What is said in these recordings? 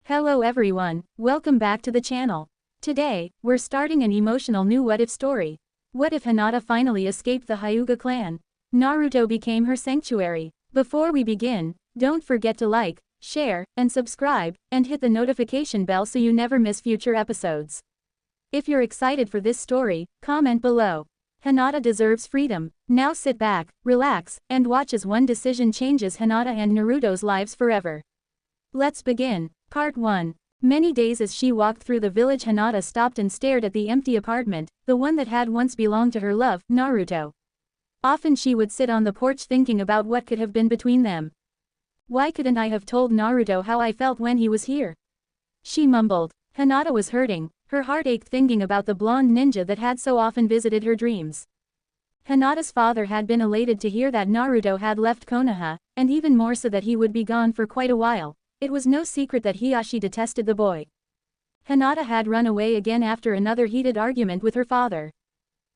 Hello everyone, welcome back to the channel. Today, we're starting an emotional new what-if story. What if Hinata finally escaped the Hyuga clan? Naruto became her sanctuary. Before we begin, don't forget to like, share, and subscribe, and hit the notification bell so you never miss future episodes. If you're excited for this story, comment below. Hinata deserves freedom. Now sit back, relax, and watch as one decision changes Hinata and Naruto's lives forever. Let's begin. Part 1. Many days as she walked through the village, Hinata stopped and stared at the empty apartment, the one that had once belonged to her love, Naruto. Often she would sit on the porch thinking about what could have been between them. Why couldn't I have told Naruto how I felt when he was here? She mumbled. Hinata was hurting, her heart ached thinking about the blonde ninja that had so often visited her dreams. Hinata's father had been elated to hear that Naruto had left Konoha, and even more so that he would be gone for quite a while. It was no secret that Hiashi detested the boy. Hinata had run away again after another heated argument with her father.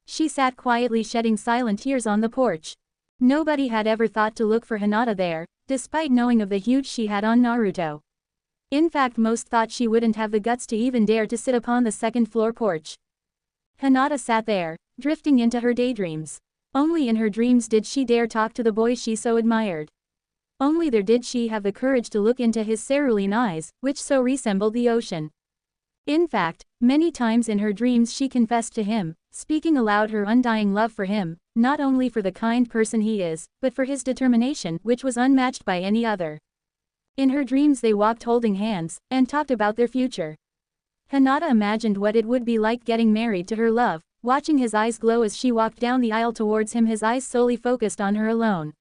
She sat quietly shedding silent tears on the porch. Nobody had ever thought to look for Hinata there, despite knowing of the huge she had on Naruto. In fact, most thought she wouldn't have the guts to even dare to sit upon the second-floor porch. Hinata sat there, drifting into her daydreams. Only in her dreams did she dare talk to the boy she so admired. Only there did she have the courage to look into his cerulean eyes, which so resembled the ocean. In fact, many times in her dreams she confessed to him, speaking aloud her undying love for him, not only for the kind person he is, but for his determination, which was unmatched by any other. In her dreams they walked holding hands, and talked about their future. Hinata imagined what it would be like getting married to her love, watching his eyes glow as she walked down the aisle towards him, his eyes solely focused on her alone.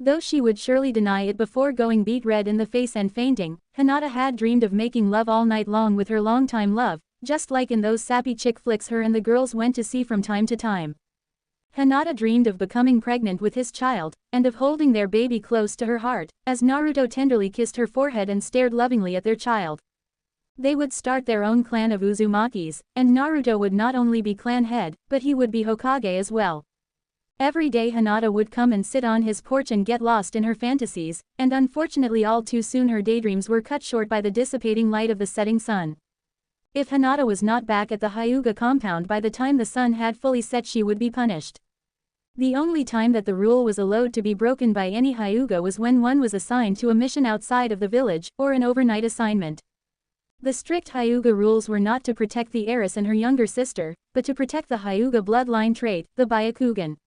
Though she would surely deny it before going beet red in the face and fainting, Hinata had dreamed of making love all night long with her longtime love, just like in those sappy chick flicks her and the girls went to see from time to time. Hinata dreamed of becoming pregnant with his child, and of holding their baby close to her heart, as Naruto tenderly kissed her forehead and stared lovingly at their child. They would start their own clan of Uzumakis, and Naruto would not only be clan head, but he would be Hokage as well. Every day Hinata would come and sit on his porch and get lost in her fantasies, and unfortunately all too soon her daydreams were cut short by the dissipating light of the setting sun. If Hinata was not back at the Hyuga compound by the time the sun had fully set, she would be punished. The only time that the rule was allowed to be broken by any Hyuga was when one was assigned to a mission outside of the village, or an overnight assignment. The strict Hyuga rules were not to protect the heiress and her younger sister, but to protect the Hyuga bloodline trait, the Byakugan.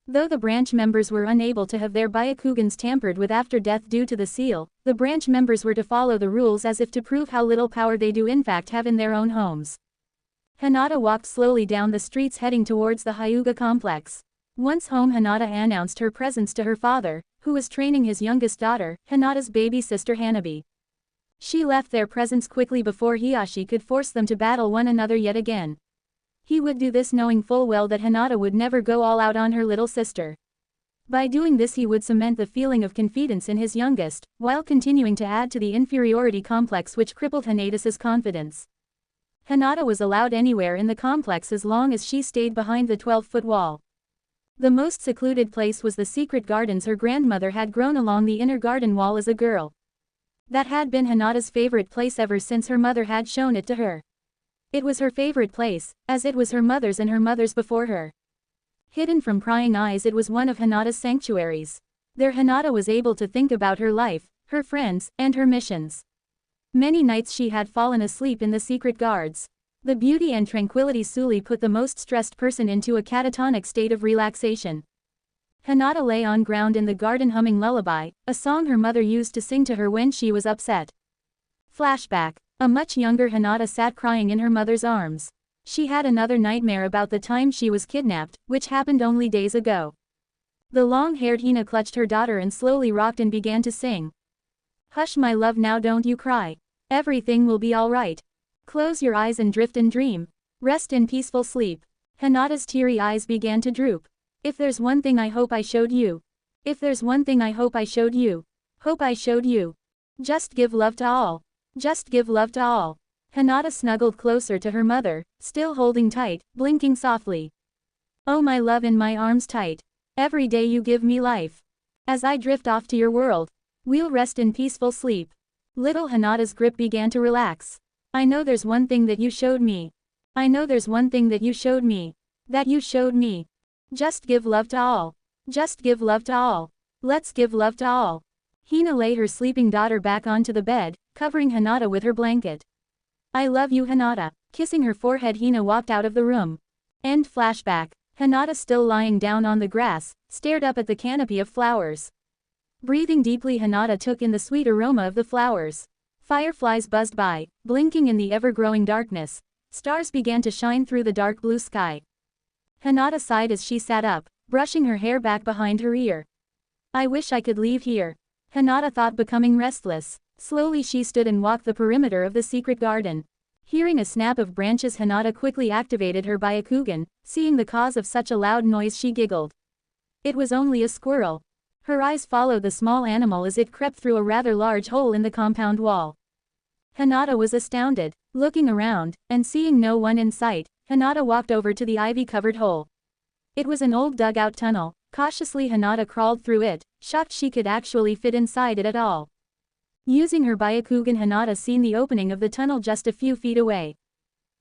Though the branch members were unable to have their Byakugans tampered with after death due to the seal, the branch members were to follow the rules as if to prove how little power they do in fact have in their own homes. Hinata walked slowly down the streets heading towards the Hyuga complex. Once home, Hinata announced her presence to her father, who was training his youngest daughter, Hinata's baby sister Hanabi. She left their presence quickly before Hiashi could force them to battle one another yet again. He would do this knowing full well that Hinata would never go all out on her little sister. By doing this he would cement the feeling of confidence in his youngest, while continuing to add to the inferiority complex which crippled Hinata's confidence. Hinata was allowed anywhere in the complex as long as she stayed behind the 12-foot wall. The most secluded place was the secret gardens her grandmother had grown along the inner garden wall as a girl. That had been Hinata's favorite place ever since her mother had shown it to her. It was her favorite place, as it was her mother's and her mother's before her. Hidden from prying eyes, it was one of Hinata's sanctuaries. There Hinata was able to think about her life, her friends, and her missions. Many nights she had fallen asleep in the secret guards. The beauty and tranquility solely put the most stressed person into a catatonic state of relaxation. Hinata lay on ground in the garden humming lullaby, a song her mother used to sing to her when she was upset. Flashback. A much younger Hinata sat crying in her mother's arms. She had another nightmare about the time she was kidnapped, which happened only days ago. The long-haired Hina clutched her daughter and slowly rocked and began to sing. "Hush my love, now don't you cry. Everything will be all right. Close your eyes and drift and dream. Rest in peaceful sleep." Hinata's teary eyes began to droop. "If there's one thing I hope I showed you. If there's one thing I hope I showed you. Hope I showed you. Just give love to all. Just give love to all." Hinata snuggled closer to her mother, still holding tight, blinking softly. "Oh my love, in my arms tight. Every day you give me life. As I drift off to your world, we'll rest in peaceful sleep. Little Hinata's grip began to relax. I know there's one thing that you showed me. I know there's one thing that you showed me. That you showed me. Just give love to all. Just give love to all. Let's give love to all. Hina lay her sleeping daughter back onto the bed, covering Hinata with her blanket. I love you, Hinata. Kissing her forehead, Hina walked out of the room. End flashback. Hinata, still lying down on the grass, stared up at the canopy of flowers. Breathing deeply, Hinata took in the sweet aroma of the flowers. Fireflies buzzed by, blinking in the ever-growing darkness. Stars began to shine through the dark blue sky. Hinata sighed as she sat up, brushing her hair back behind her ear. I wish I could leave here. Hinata thought, becoming restless. Slowly she stood and walked the perimeter of the secret garden. Hearing a snap of branches, Hinata quickly activated her Byakugan. Seeing the cause of such a loud noise, she giggled. It was only a squirrel. Her eyes followed the small animal as it crept through a rather large hole in the compound wall. Hinata was astounded. Looking around, and seeing no one in sight, Hinata walked over to the ivy-covered hole. It was an old dugout tunnel. Cautiously Hinata crawled through it, shocked she could actually fit inside it at all. Using her Byakugan, Hinata seen the opening of the tunnel just a few feet away.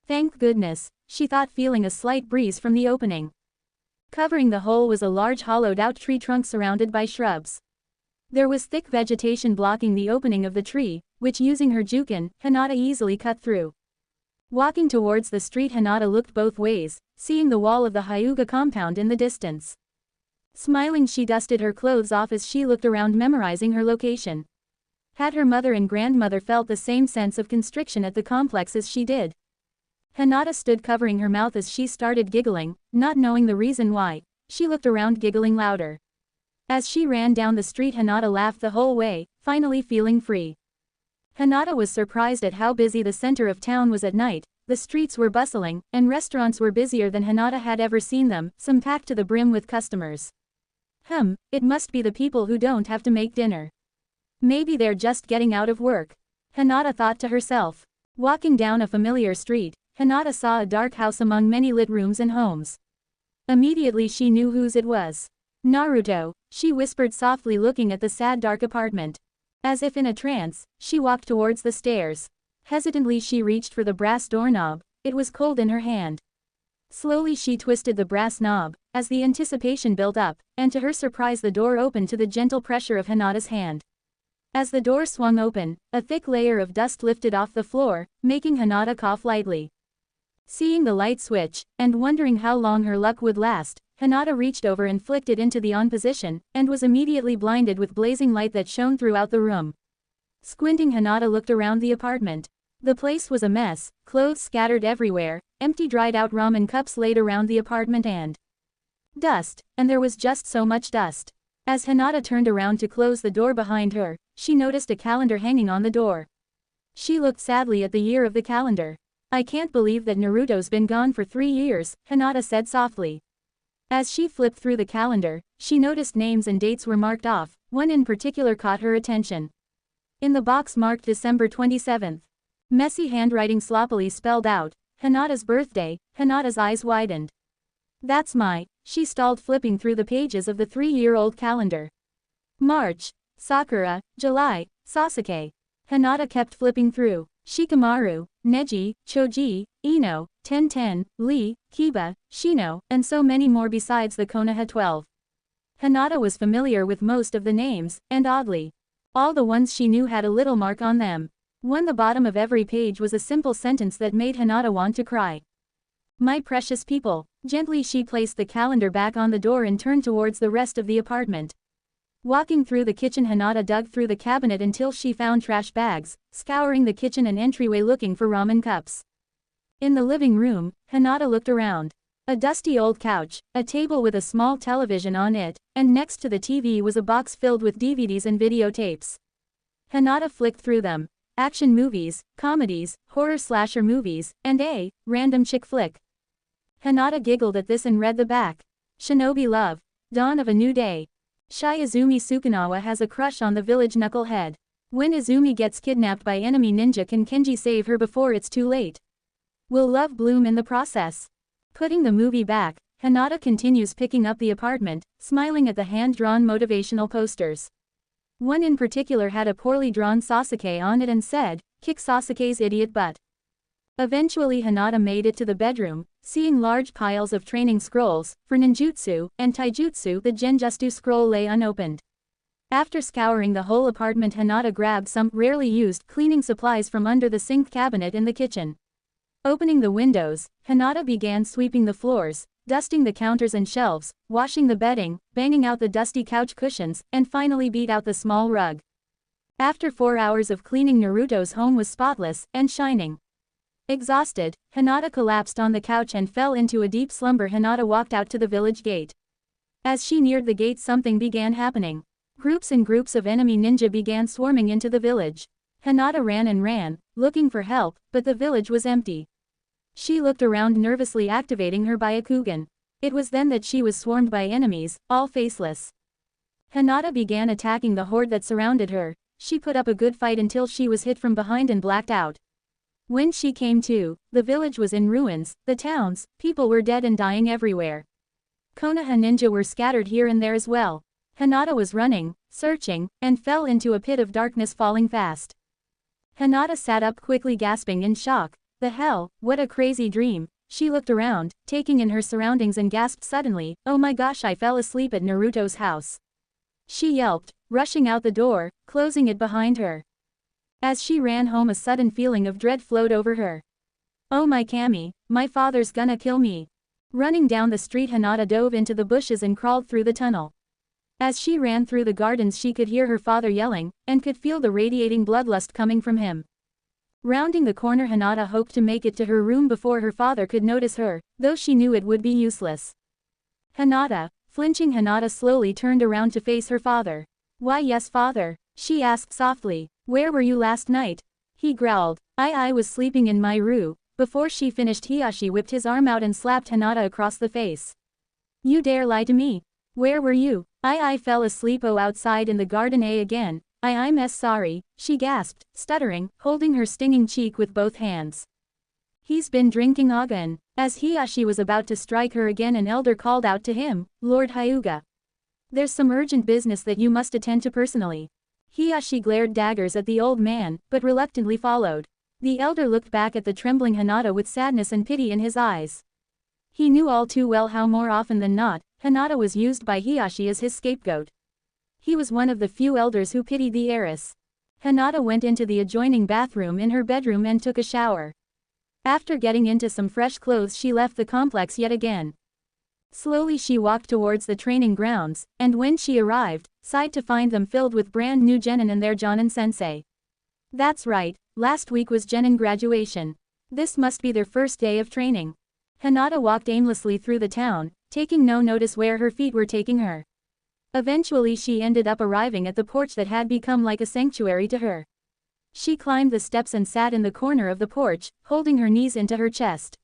Thank goodness, she thought, feeling a slight breeze from the opening. Covering the hole was a large hollowed-out tree trunk surrounded by shrubs. There was thick vegetation blocking the opening of the tree, which, using her Jukin, Hinata easily cut through. Walking towards the street, Hinata looked both ways, seeing the wall of the Hyuga compound in the distance. Smiling, she dusted her clothes off as she looked around, memorizing her location. Had her mother and grandmother felt the same sense of constriction at the complex as she did? Hinata stood covering her mouth as she started giggling, not knowing the reason why. She looked around, giggling louder. As she ran down the street, Hinata laughed the whole way, finally feeling free. Hinata was surprised at how busy the center of town was at night. The streets were bustling, and restaurants were busier than Hinata had ever seen them, some packed to the brim with customers. It must be the people who don't have to make dinner. Maybe they're just getting out of work. Hinata thought to herself. Walking down a familiar street, Hinata saw a dark house among many lit rooms and homes. Immediately she knew whose it was. Naruto, she whispered softly, looking at the sad dark apartment. As if in a trance, she walked towards the stairs. Hesitantly she reached for the brass doorknob. It was cold in her hand. Slowly she twisted the brass knob, as the anticipation built up, and to her surprise the door opened to the gentle pressure of Hinata's hand. As the door swung open, a thick layer of dust lifted off the floor, making Hinata cough lightly. Seeing the light switch, and wondering how long her luck would last, Hinata reached over and flicked it into the on position, and was immediately blinded with blazing light that shone throughout the room. Squinting, Hinata looked around the apartment. The place was a mess, clothes scattered everywhere, empty dried-out ramen cups laid around the apartment, and dust, and there was just so much dust. As Hinata turned around to close the door behind her, she noticed a calendar hanging on the door. She looked sadly at the year of the calendar. I can't believe that Naruto's been gone for 3 years, Hinata said softly. As she flipped through the calendar, she noticed names and dates were marked off. One in particular caught her attention. In the box marked December 27th. Messy handwriting sloppily spelled out, Hinata's birthday. Hinata's eyes widened. That's she stalled, flipping through the pages of the 3-year-old calendar. March, Sakura, July, Sasuke. Hinata kept flipping through. Shikamaru, Neji, Choji, Ino, Tenten, Lee, Kiba, Shino, and so many more besides the Konoha 12. Hinata was familiar with most of the names, and oddly, all the ones she knew had a little mark on them. The bottom of every page was a simple sentence that made Hinata want to cry. My precious people. Gently she placed the calendar back on the door and turned towards the rest of the apartment. Walking through the kitchen, Hinata dug through the cabinet until she found trash bags, scouring the kitchen and entryway looking for ramen cups. In the living room, Hinata looked around. A dusty old couch, a table with a small television on it, and next to the TV was a box filled with DVDs and videotapes. Hinata flicked through them. Action movies, comedies, horror slasher movies, and a random chick flick. Hinata giggled at this and read the back. Shinobi Love. Dawn of a New Day. Shy Izumi Sukunawa has a crush on the village knucklehead. When Izumi gets kidnapped by enemy ninja, can Kenji save her before it's too late? Will love bloom in the process? Putting the movie back, Hinata continues picking up the apartment, smiling at the hand-drawn motivational posters. One in particular had a poorly drawn Sasuke on it and said, "Kick Sasuke's idiot butt." Eventually Hinata made it to the bedroom, seeing large piles of training scrolls. For ninjutsu and taijutsu, the genjutsu scroll lay unopened. After scouring the whole apartment, Hinata grabbed some rarely used cleaning supplies from under the sink cabinet in the kitchen. Opening the windows, Hinata began sweeping the floors, dusting the counters and shelves, washing the bedding, banging out the dusty couch cushions, and finally beat out the small rug. After 4 hours of cleaning, Naruto's home was spotless and shining. Exhausted, Hinata collapsed on the couch and fell into a deep slumber. Hinata walked out to the village gate. As she neared the gate, something began happening. Groups and groups of enemy ninja began swarming into the village. Hinata ran and ran, looking for help, but the village was empty. She looked around nervously, activating her Byakugan. It was then that she was swarmed by enemies, all faceless. Hinata began attacking the horde that surrounded her. She put up a good fight until she was hit from behind and blacked out. When she came to, the village was in ruins, the towns, people were dead and dying everywhere. Konoha ninja were scattered here and there as well. Hinata was running, searching, and fell into a pit of darkness, falling fast. Hinata sat up quickly, gasping in shock. The hell, what a crazy dream. She looked around, taking in her surroundings, and gasped suddenly, "Oh my gosh, I fell asleep at Naruto's house." She yelped, rushing out the door, closing it behind her. As she ran home, a sudden feeling of dread flowed over her. "Oh my Kami, my father's gonna kill me." Running down the street, Hinata dove into the bushes and crawled through the tunnel. As she ran through the gardens, she could hear her father yelling, and could feel the radiating bloodlust coming from him. Rounding the corner, Hinata hoped to make it to her room before her father could notice her, though she knew it would be useless. Hinata, flinching, Hinata slowly turned around to face her father. "Why, yes, father," she asked softly. "Where were you last night?" He growled. I was sleeping in my room." Before she finished, Hiyashi whipped his arm out and slapped Hinata across the face. "You dare lie to me? Where were you?" I fell asleep outside in the garden again. I'm sorry," she gasped, stuttering, holding her stinging cheek with both hands. "He's been drinking again." As Hiyashi was about to strike her again, an elder called out to him, "Lord Hyuga. There's some urgent business that you must attend to personally." Hiyashi glared daggers at the old man, but reluctantly followed. The elder looked back at the trembling Hinata with sadness and pity in his eyes. He knew all too well how more often than not, Hinata was used by Hiyashi as his scapegoat. He was one of the few elders who pitied the heiress. Hinata went into the adjoining bathroom in her bedroom and took a shower. After getting into some fresh clothes, she left the complex yet again. Slowly she walked towards the training grounds, and when she arrived, sighed to find them filled with brand new genin and their Jonin sensei. That's right, last week was genin graduation. This must be their first day of training. Hinata walked aimlessly through the town, taking no notice where her feet were taking her. Eventually she ended up arriving at the porch that had become like a sanctuary to her. She climbed the steps and sat in the corner of the porch, holding her knees into her chest.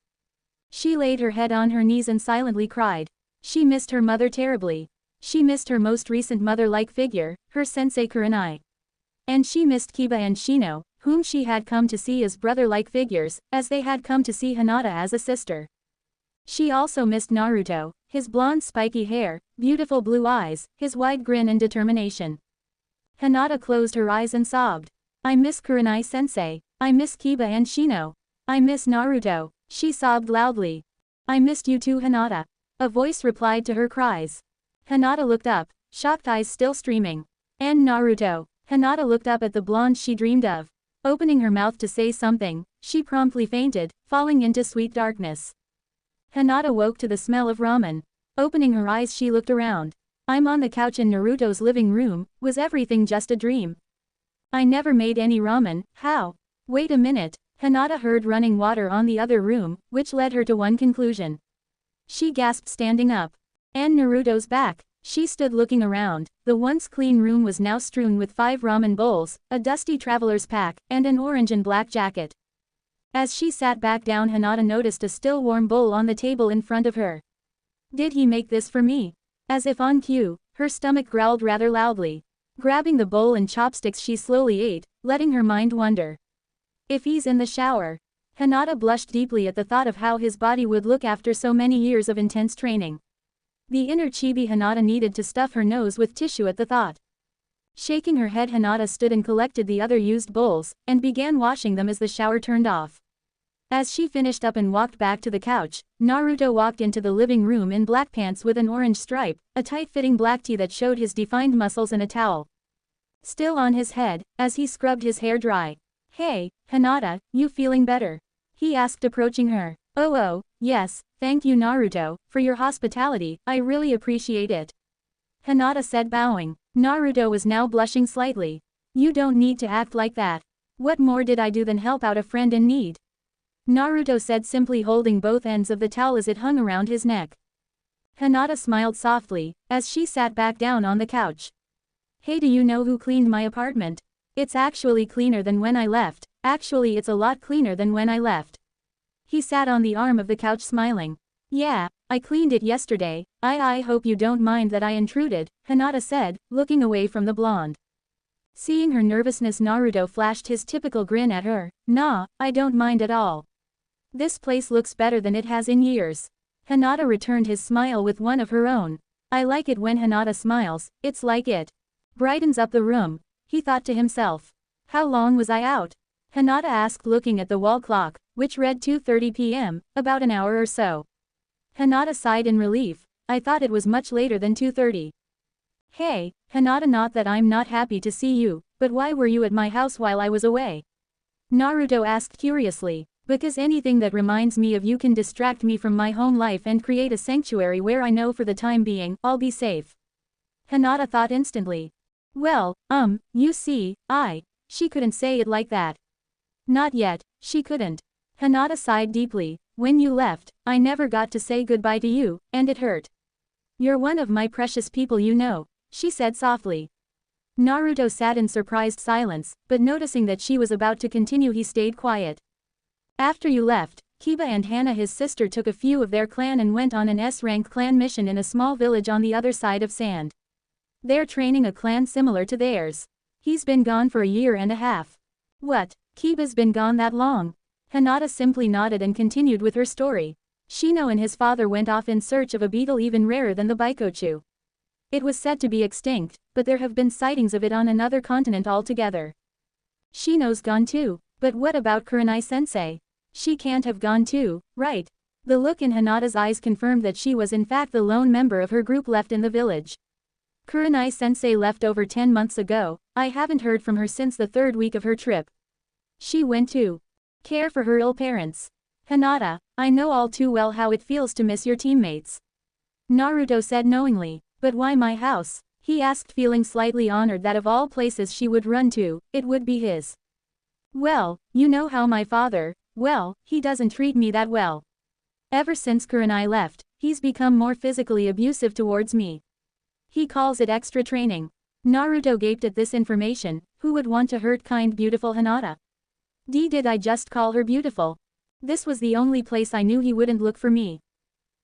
She laid her head on her knees and silently cried. She missed her mother terribly. She missed her most recent mother-like figure, her sensei Kurenai. And she missed Kiba and Shino, whom she had come to see as brother-like figures, as they had come to see Hinata as a sister. She also missed Naruto, his blonde spiky hair, beautiful blue eyes, his wide grin and determination. Hinata closed her eyes and sobbed. "I miss Kurenai sensei. I miss Kiba and Shino. I miss Naruto." She sobbed loudly. "I missed you too, Hinata." A voice replied to her cries. Hinata looked up, shocked eyes still streaming. "And Naruto." Hinata looked up at the blonde she dreamed of. Opening her mouth to say something, she promptly fainted, falling into sweet darkness. Hinata woke to the smell of ramen. Opening her eyes, she looked around. "I'm on the couch in Naruto's living room. Was everything just a dream? I never made any ramen. How? Wait a minute." Hinata heard running water on the other room, which led her to one conclusion. She gasped, standing up. "And Naruto's back." She stood looking around. The once clean room was now strewn with 5 ramen bowls, a dusty traveler's pack, and an orange and black jacket. As she sat back down, Hinata noticed a still warm bowl on the table in front of her. "Did he make this for me?" As if on cue, her stomach growled rather loudly. Grabbing the bowl and chopsticks, she slowly ate, letting her mind wander. If he's in the shower. Hinata blushed deeply at the thought of how his body would look after so many years of intense training. The inner chibi Hinata needed to stuff her nose with tissue at the thought. Shaking her head, Hinata stood and collected the other used bowls, and began washing them as the shower turned off. As she finished up and walked back to the couch, Naruto walked into the living room in black pants with an orange stripe, a tight-fitting black tee that showed his defined muscles and a towel still on his head, as he scrubbed his hair dry. "Hey, Hinata, you feeling better?" he asked, approaching her. Oh, yes, thank you Naruto, for your hospitality, I really appreciate it," Hinata said, bowing. Naruto was now blushing slightly. "You don't need to act like that. What more did I do than help out a friend in need?" Naruto said, simply holding both ends of the towel as it hung around his neck. Hinata smiled softly, as she sat back down on the couch. "Hey, do you know who cleaned my apartment? It's actually cleaner than when I left, actually it's a lot cleaner than when I left." He sat on the arm of the couch smiling. "Yeah, I cleaned it yesterday, I hope you don't mind that I intruded," Hinata said, looking away from the blonde. Seeing her nervousness, Naruto flashed his typical grin at her. "Nah, I don't mind at all. This place looks better than it has in years." Hinata returned his smile with one of her own. I like it when Hinata smiles, it's like it brightens up the room, he thought to himself. "How long was I out?" Hinata asked, looking at the wall clock, which read 2:30 p.m., about an hour or so. Hinata sighed in relief. "I thought it was much later than 2:30. "Hey, Hinata, not that I'm not happy to see you, but why were you at my house while I was away?" Naruto asked curiously. "Because anything that reminds me of you can distract me from my home life and create a sanctuary where I know for the time being, I'll be safe." Hinata thought instantly. "Well, you see, she couldn't say it like that. Not yet, she couldn't." Hinata sighed deeply. "When you left, I never got to say goodbye to you, and it hurt. You're one of my precious people, you know," she said softly. Naruto sat in surprised silence, but noticing that she was about to continue, he stayed quiet. "After you left, Kiba and Hana, his sister, took a few of their clan and went on an S-rank clan mission in a small village on the other side of sand. They're training a clan similar to theirs. He's been gone for a year and a half." "What, Kiba's been gone that long?" Hinata simply nodded and continued with her story. Shino and his father went off in search of a beetle even rarer than the Baikochu. It was said to be extinct, but there have been sightings of it on another continent altogether. Shino's gone too, but what about Kurenai-sensei? She can't have gone too, right? The look in Hinata's eyes confirmed that she was in fact the lone member of her group left in the village. "Kurenai-sensei left over 10 months ago, I haven't heard from her since the 3rd week of her trip. She went to care for her ill parents." "Hinata, I know all too well how it feels to miss your teammates," Naruto said knowingly. "But why my house?" he asked, feeling slightly honored that of all places she would run to, it would be his. "Well, you know how my father, well, he doesn't treat me that well. Ever since Kurenai left, he's become more physically abusive towards me. He calls it extra training." Naruto gaped at this information. Who would want to hurt kind, beautiful Hinata? Did I just call her beautiful? This was the only place I knew he wouldn't look for me.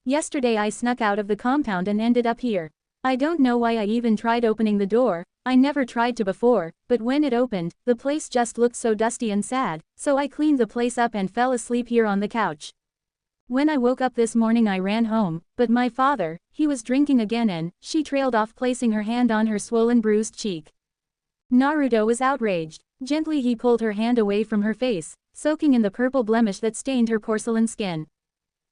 Yesterday I snuck out of the compound and ended up here. I don't know why I even tried opening the door, I never tried to before, but when it opened, the place just looked so dusty and sad, so I cleaned the place up and fell asleep here on the couch. When I woke up this morning I ran home, but my father, he was drinking again and," she trailed off, placing her hand on her swollen, bruised cheek. Naruto was outraged. Gently he pulled her hand away from her face, soaking in the purple blemish that stained her porcelain skin.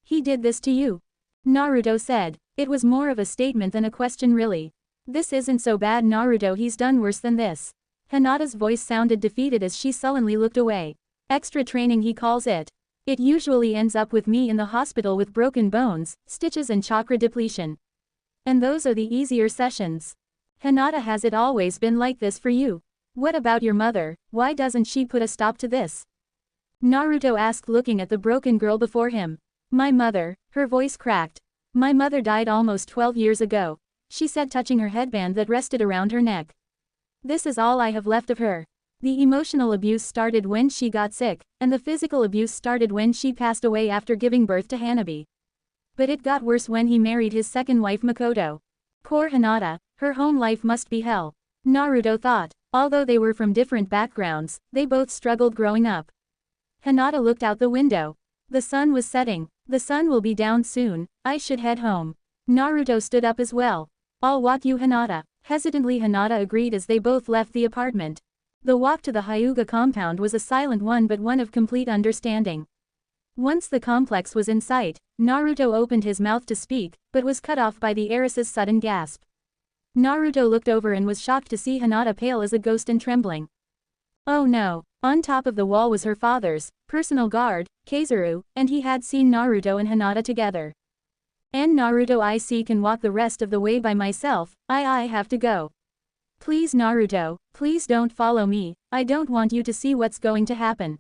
"He did this to you?" Naruto said. It was more of a statement than a question, really. "This isn't so bad Naruto, he's done worse than this." Hinata's voice sounded defeated as she sullenly looked away. "Extra training he calls it. It usually ends up with me in the hospital with broken bones, stitches and chakra depletion. And those are the easier sessions. Hinata, has it always been like this for you? What about your mother, why doesn't she put a stop to this?" Naruto asked, looking at the broken girl before him. "My mother," her voice cracked. "My mother died almost 12 years ago," she said, touching her headband that rested around her neck. "This is all I have left of her. The emotional abuse started when she got sick, and the physical abuse started when she passed away after giving birth to Hanabi. But it got worse when he married his second wife Makoto. Poor Hinata, her home life must be hell." Naruto thought. Although they were from different backgrounds, they both struggled growing up. Hinata looked out the window. The sun was setting. "The sun will be down soon, I should head home." Naruto stood up as well. "I'll walk you Hinata," Hesitantly Hinata agreed as they both left the apartment. The walk to the Hyuga compound was a silent one but one of complete understanding. Once the complex was in sight, Naruto opened his mouth to speak, but was cut off by the heiress's sudden gasp. Naruto looked over and was shocked to see Hinata pale as a ghost and trembling. Oh no, on top of the wall was her father's personal guard, Kaizuru, and he had seen Naruto and Hinata together. And Naruto, I can walk the rest of the way by myself, I have to go. Please Naruto, please don't follow me, I don't want you to see what's going to happen.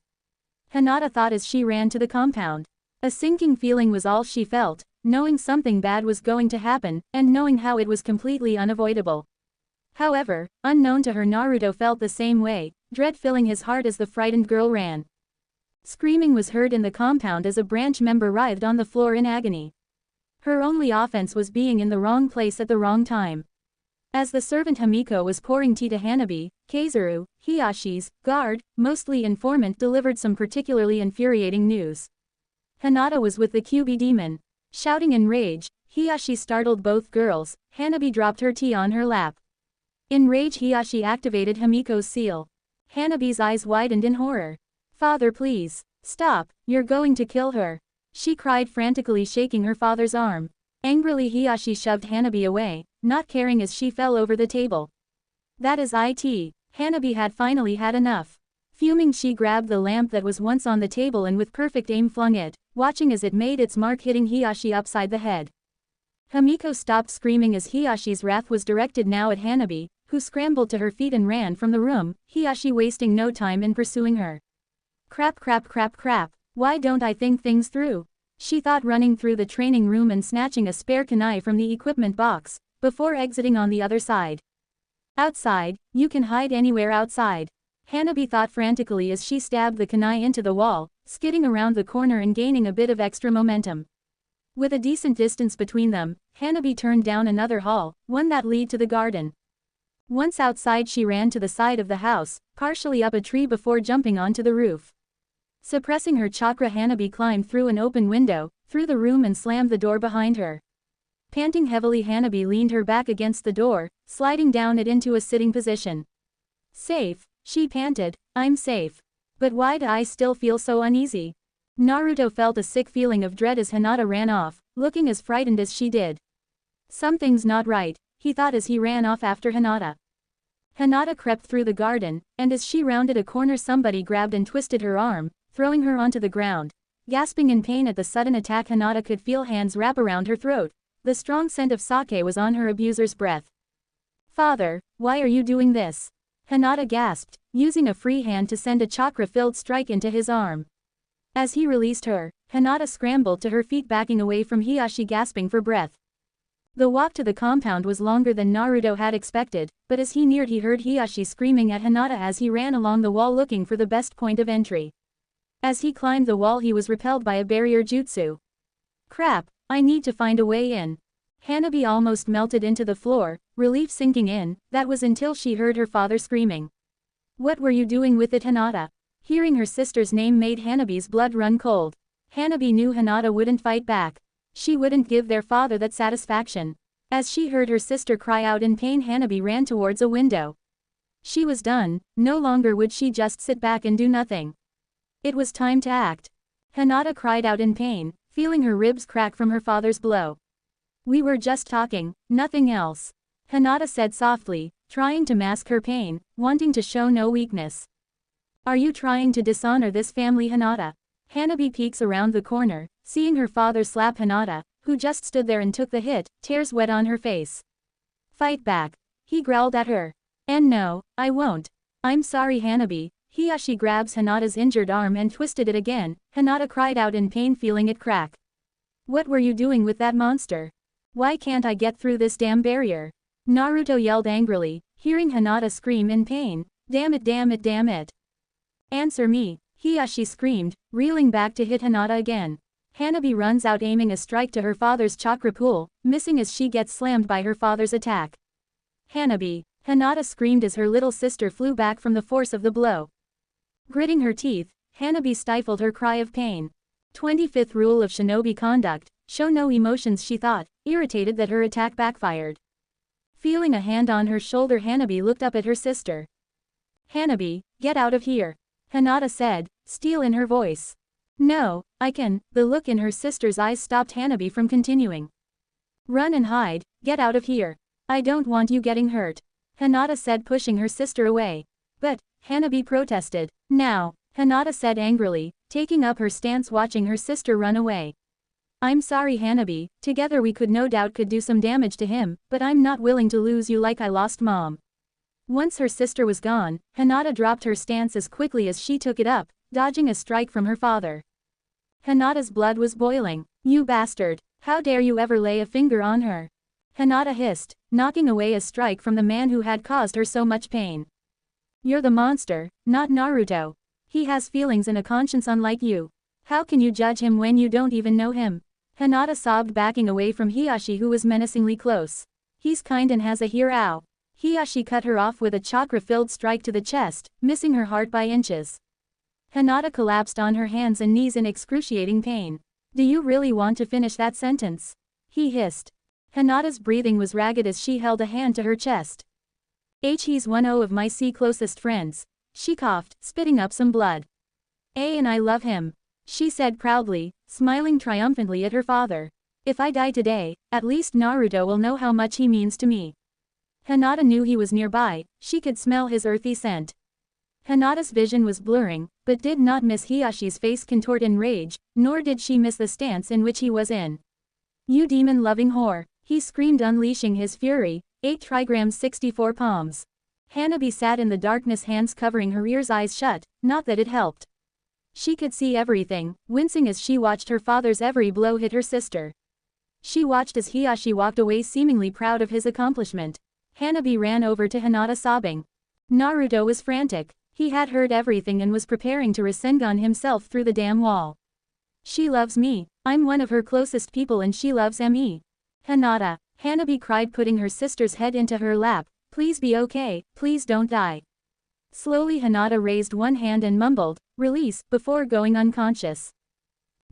Hinata thought as she ran to the compound. A sinking feeling was all she felt, knowing something bad was going to happen, and knowing how it was completely unavoidable. However, unknown to her, Naruto felt the same way, dread filling his heart as the frightened girl ran. Screaming was heard in the compound as a branch member writhed on the floor in agony. Her only offense was being in the wrong place at the wrong time. As the servant Himiko was pouring tea to Hanabi, Kaizuru, Hiyashi's guard, mostly informant, delivered some particularly infuriating news. Hinata was with the QB demon. Shouting in rage, Hiyashi startled both girls. Hanabi dropped her tea on her lap. In rage, Hiyashi activated Himiko's seal. Hanabi's eyes widened in horror. Father, please. Stop, you're going to kill her. She cried frantically, shaking her father's arm. Angrily, Hiyashi shoved Hanabi away, not caring as she fell over the table. That is it. Hanabi had finally had enough. Fuming, she grabbed the lamp that was once on the table and with perfect aim flung it, watching as it made its mark, hitting Hiyashi upside the head. Himiko stopped screaming as Hiyashi's wrath was directed now at Hanabi, who scrambled to her feet and ran from the room, Hiyashi wasting no time in pursuing her. Crap. Why don't I think things through? She thought, running through the training room and snatching a spare kunai from the equipment box, before exiting on the other side. Outside, you can hide anywhere outside. Hanabi thought frantically as she stabbed the kunai into the wall, skidding around the corner and gaining a bit of extra momentum. With a decent distance between them, Hanabi turned down another hall, one that led to the garden. Once outside, she ran to the side of the house, partially up a tree before jumping onto the roof. Suppressing her chakra, Hanabi climbed through an open window, through the room and slammed the door behind her. Panting heavily, Hanabi leaned her back against the door, sliding down it into a sitting position. Safe, she panted, I'm safe. But why do I still feel so uneasy? Naruto felt a sick feeling of dread as Hinata ran off, looking as frightened as she did. Something's not right, he thought as he ran off after Hinata. Hinata crept through the garden, and as she rounded a corner, somebody grabbed and twisted her arm, throwing her onto the ground. Gasping in pain at the sudden attack, Hinata could feel hands wrap around her throat. The strong scent of sake was on her abuser's breath. Father, why are you doing this? Hinata gasped, using a free hand to send a chakra-filled strike into his arm. As he released her, Hinata scrambled to her feet, backing away from Hiyashi, gasping for breath. The walk to the compound was longer than Naruto had expected, but as he neared, he heard Hiyashi screaming at Hinata as he ran along the wall looking for the best point of entry. As he climbed the wall, he was repelled by a barrier jutsu. Crap, I need to find a way in. Hanabi almost melted into the floor, relief sinking in. That was until she heard her father screaming. What were you doing with it, Hinata? Hearing her sister's name made Hanabi's blood run cold. Hanabi knew Hinata wouldn't fight back. She wouldn't give their father that satisfaction. As she heard her sister cry out in pain, Hanabi ran towards a window. She was done, no longer would she just sit back and do nothing. It was time to act. Hinata cried out in pain, feeling her ribs crack from her father's blow. We were just talking, nothing else. Hinata said softly, trying to mask her pain, wanting to show no weakness. Are you trying to dishonor this family, Hinata? Hanabi peeks around the corner, seeing her father slap Hinata, who just stood there and took the hit, tears wet on her face. Fight back. He growled at her. And no, I won't. I'm sorry, Hanabi. Hiyashi grabs Hinata's injured arm and twisted it again. Hinata cried out in pain, feeling it crack. What were you doing with that monster? Why can't I get through this damn barrier? Naruto yelled angrily, hearing Hinata scream in pain. Damn it. Answer me, Hiyashi screamed, reeling back to hit Hinata again. Hanabi runs out, aiming a strike to her father's chakra pool, missing as she gets slammed by her father's attack. Hanabi, Hinata screamed as her little sister flew back from the force of the blow. Gritting her teeth, Hanabi stifled her cry of pain. 25th rule of shinobi conduct, show no emotions, she thought, irritated that her attack backfired. Feeling a hand on her shoulder, Hanabi looked up at her sister. Hanabi, get out of here. Hinata said, steel in her voice. No, I can. The look in her sister's eyes stopped Hanabi from continuing. Run and hide, get out of here. I don't want you getting hurt. Hinata said, pushing her sister away. But, Hanabi protested. Now, Hinata said angrily, taking up her stance, watching her sister run away. I'm sorry Hanabi, together we could no doubt do some damage to him, but I'm not willing to lose you like I lost mom. Once her sister was gone, Hinata dropped her stance as quickly as she took it up, dodging a strike from her father. Hinata's blood was boiling. You bastard, how dare you ever lay a finger on her? Hinata hissed, knocking away a strike from the man who had caused her so much pain. You're the monster, not Naruto. He has feelings and a conscience unlike you. How can you judge him when you don't even know him? Hinata sobbed, backing away from Hiyashi, who was menacingly close. He's kind and has a hero. Hiyashi cut her off with a chakra-filled strike to the chest, missing her heart by inches. Hinata collapsed on her hands and knees in excruciating pain. Do you really want to finish that sentence? He hissed. Hinata's breathing was ragged as she held a hand to her chest. He's one of my closest friends. She coughed, spitting up some blood. And I love him. She said proudly, smiling triumphantly at her father. If I die today, at least Naruto will know how much he means to me. Hinata knew he was nearby, she could smell his earthy scent. Hinata's vision was blurring, but did not miss Hiyashi's face contort in rage, nor did she miss the stance in which he was in. You demon-loving whore, he screamed, unleashing his fury, 8 trigrams 64 palms. Hanabi sat in the darkness, hands covering her ears, eyes shut, not that it helped. She could see everything, wincing as she watched her father's every blow hit her sister. She watched as Hiyashi walked away, seemingly proud of his accomplishment. Hanabi ran over to Hinata, sobbing. Naruto was frantic. He had heard everything and was preparing to Rasengan himself through the damn wall. She loves me. I'm one of her closest people and she loves me. Hinata, Hanabi cried, putting her sister's head into her lap. Please be okay, please don't die. Slowly Hinata raised one hand and mumbled, release, before going unconscious.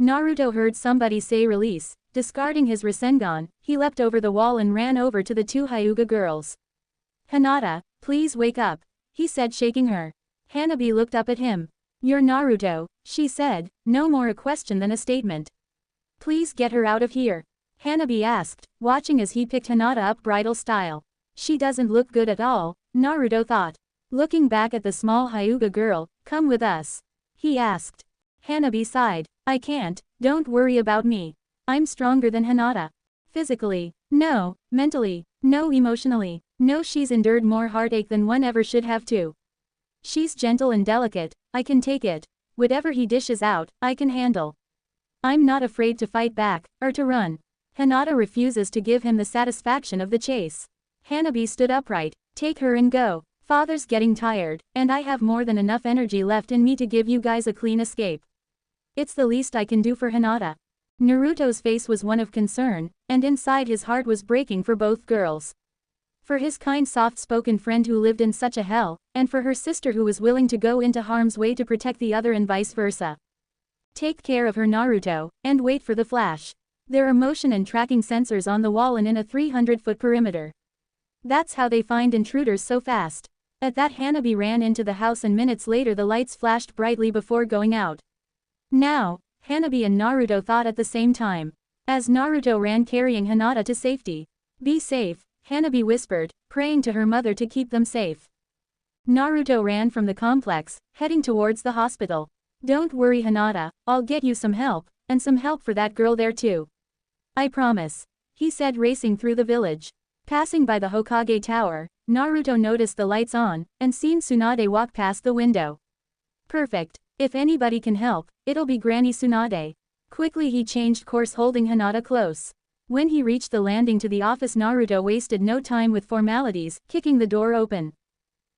Naruto heard somebody say release. Discarding his Rasengan, he leapt over the wall and ran over to the 2 Hyuga girls. Hinata, please wake up, he said, shaking her. Hanabi looked up at him. You're Naruto, she said, no more a question than a statement. Please get her out of here. Hanabi asked, watching as he picked Hinata up bridal style. She doesn't look good at all, Naruto thought. Looking back at the small Hyuga girl, come with us. He asked. Hanabi sighed. I can't, don't worry about me. I'm stronger than Hinata. Physically, no. Mentally, no. Emotionally, no. She's endured more heartache than one ever should have to. She's gentle and delicate, I can take it. Whatever he dishes out, I can handle. I'm not afraid to fight back, or to run. Hinata refuses to give him the satisfaction of the chase. Hanabi stood upright. Take her and go. Father's getting tired, and I have more than enough energy left in me to give you guys a clean escape. It's the least I can do for Hinata. Naruto's face was one of concern, and inside his heart was breaking for both girls. For his kind, soft-spoken friend who lived in such a hell, and for her sister who was willing to go into harm's way to protect the other, and vice versa. Take care of her, Naruto, and wait for the flash. There are motion and tracking sensors on the wall and in a 300-foot perimeter. That's how they find intruders so fast. At that, Hanabi ran into the house, and minutes later the lights flashed brightly before going out. Now, Hanabi and Naruto thought at the same time. As Naruto ran carrying Hinata to safety. Be safe, Hanabi whispered, praying to her mother to keep them safe. Naruto ran from the complex, heading towards the hospital. Don't worry Hinata, I'll get you some help, and some help for that girl there too. I promise, he said, racing through the village. Passing by the Hokage Tower, Naruto noticed the lights on, and seen Tsunade walk past the window. Perfect, if anybody can help, it'll be Granny Tsunade. Quickly he changed course, holding Hinata close. When he reached the landing to the office, Naruto wasted no time with formalities, kicking the door open.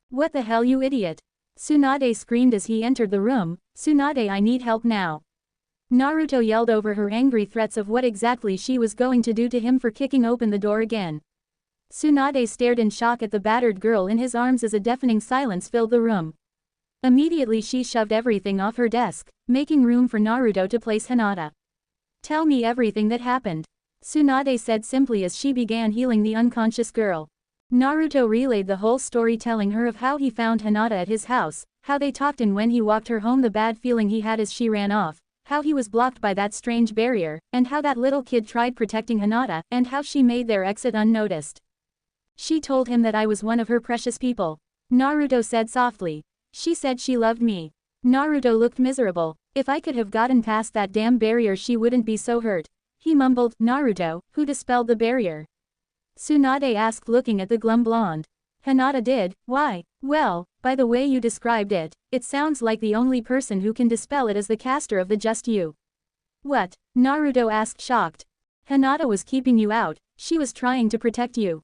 What the hell, you idiot? Tsunade screamed as he entered the room. Tsunade, I need help now. Naruto yelled over her angry threats of what exactly she was going to do to him for kicking open the door again. Tsunade stared in shock at the battered girl in his arms as a deafening silence filled the room. Immediately she shoved everything off her desk, making room for Naruto to place Hinata. Tell me everything that happened, Tsunade said simply as she began healing the unconscious girl. Naruto relayed the whole story, telling her of how he found Hinata at his house, how they talked, and when he walked her home, the bad feeling he had as she ran off, how he was blocked by that strange barrier, and how that little kid tried protecting Hinata, and how she made their exit unnoticed. She told him that I was one of her precious people. Naruto said softly. She said she loved me. Naruto looked miserable. If I could have gotten past that damn barrier, she wouldn't be so hurt. He mumbled. Naruto, who dispelled the barrier? Tsunade asked, looking at the glum blonde. Hinata did. Why? Well, by the way you described it, it sounds like the only person who can dispel it is the caster of the Just You. What? Naruto asked, shocked. Hinata was keeping you out, she was trying to protect you.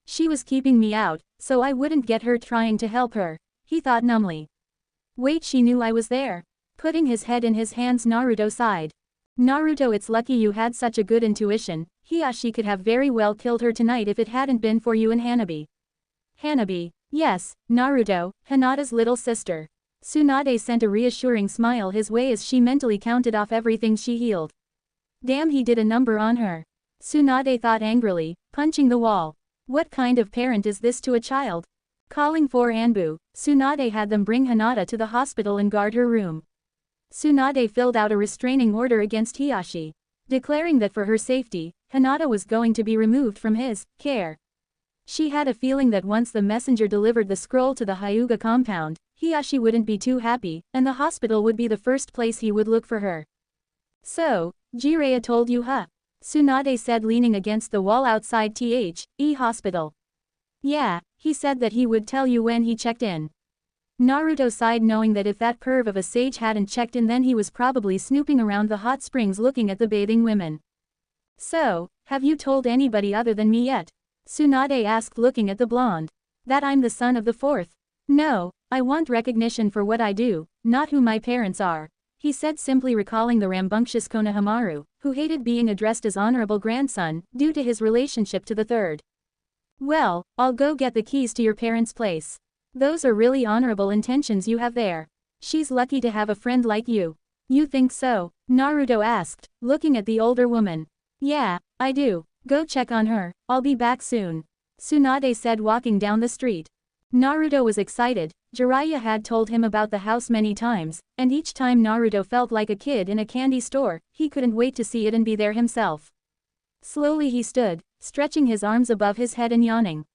She was keeping me out, so I wouldn't get hurt trying to help her, he thought numbly. Wait, she knew I was there. Putting his head in his hands, Naruto sighed. Naruto, it's lucky you had such a good intuition. Hiashi could have very well killed her tonight if it hadn't been for you and Hanabi. Hanabi? Yes, Naruto, Hinata's little sister. Tsunade sent a reassuring smile his way as she mentally counted off everything she healed. Damn, he did a number on her. Tsunade thought angrily, punching the wall. What kind of parent is this to a child? Calling for Anbu, Tsunade had them bring Hinata to the hospital and guard her room. Tsunade filled out a restraining order against Hiashi, declaring that for her safety, Hinata was going to be removed from his care. She had a feeling that once the messenger delivered the scroll to the Hyuga compound, Hiashi wouldn't be too happy, and the hospital would be the first place he would look for her. So, Jiraiya told you, huh? Tsunade said, leaning against the wall outside the hospital. Yeah, he said that he would tell you when he checked in. Naruto sighed, knowing that if that perv of a sage hadn't checked in, then he was probably snooping around the hot springs looking at the bathing women. So, have you told anybody other than me yet? Tsunade asked, looking at the blonde. That I'm the son of the fourth? No, I want recognition for what I do, not who my parents are, he said, simply recalling the rambunctious Konohamaru, who hated being addressed as honorable grandson, due to his relationship to the third. Well, I'll go get the keys to your parents' place. Those are really honorable intentions you have there. She's lucky to have a friend like you. You think so? Naruto asked, looking at the older woman. Yeah, I do. Go check on her, I'll be back soon. Tsunade said, walking down the street. Naruto was excited. Jiraiya had told him about the house many times, and each time Naruto felt like a kid in a candy store. He couldn't wait to see it and be there himself. Slowly he stood, stretching his arms above his head and yawning.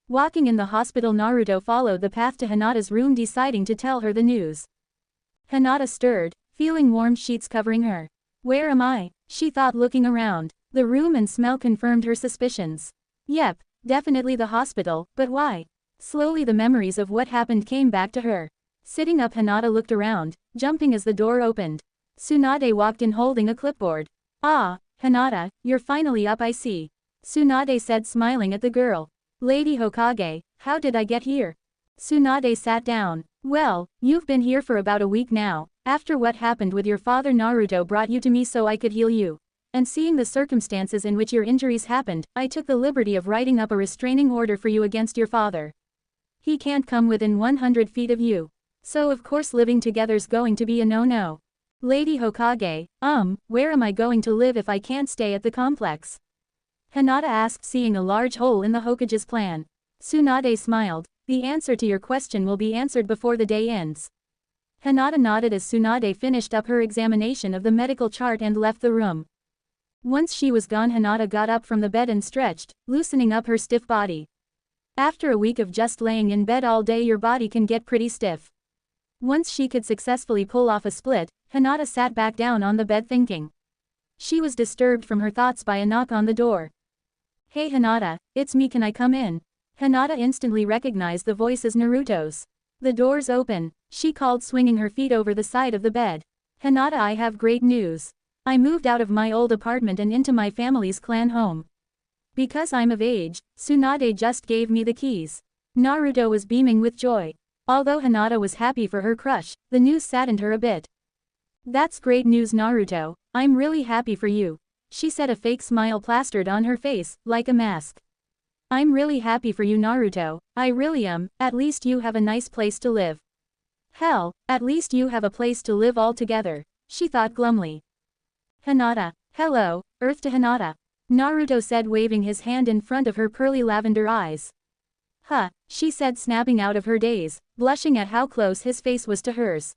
Walking in the hospital, Naruto followed the path to Hinata's room, deciding to tell her the news. Hinata stirred, feeling warm sheets covering her. Where am I? She thought, looking around. The room and smell confirmed her suspicions. Yep, definitely the hospital, but why? Slowly the memories of what happened came back to her. Sitting up, Hinata looked around, jumping as the door opened. Tsunade walked in holding a clipboard. Ah, Hinata, you're finally up, I see. Tsunade said, smiling at the girl. Lady Hokage, how did I get here? Tsunade sat down. Well, you've been here for about a week now. After what happened with your father, Naruto brought you to me so I could heal you. And seeing the circumstances in which your injuries happened, I took the liberty of writing up a restraining order for you against your father. He can't come within 100 feet of you. So of course living together's going to be a no-no. Lady Hokage, where am I going to live if I can't stay at the complex? Hinata asked, seeing a large hole in the Hokage's plan. Tsunade smiled. The answer to your question will be answered before the day ends. Hinata nodded as Tsunade finished up her examination of the medical chart and left the room. Once she was gone, Hinata got up from the bed and stretched, loosening up her stiff body. After a week of just laying in bed all day, your body can get pretty stiff. Once she could successfully pull off a split, Hinata sat back down on the bed thinking. She was disturbed from her thoughts by a knock on the door. Hey Hinata, it's me, can I come in? Hinata instantly recognized the voice as Naruto's. The door's open, she called, swinging her feet over the side of the bed. Hinata, I have great news. I moved out of my old apartment and into my family's clan home. Because I'm of age, Tsunade just gave me the keys. Naruto was beaming with joy. Although Hinata was happy for her crush, the news saddened her a bit. That's great news, Naruto, I'm really happy for you, she said, a fake smile plastered on her face, like a mask. I'm really happy for you, Naruto, I really am. At least you have a nice place to live. Hell, at least you have a place to live all together, she thought glumly. Hinata, hello, Earth to Hinata, Naruto said, waving his hand in front of her pearly lavender eyes. Huh, she said, snapping out of her daze, blushing at how close his face was to hers.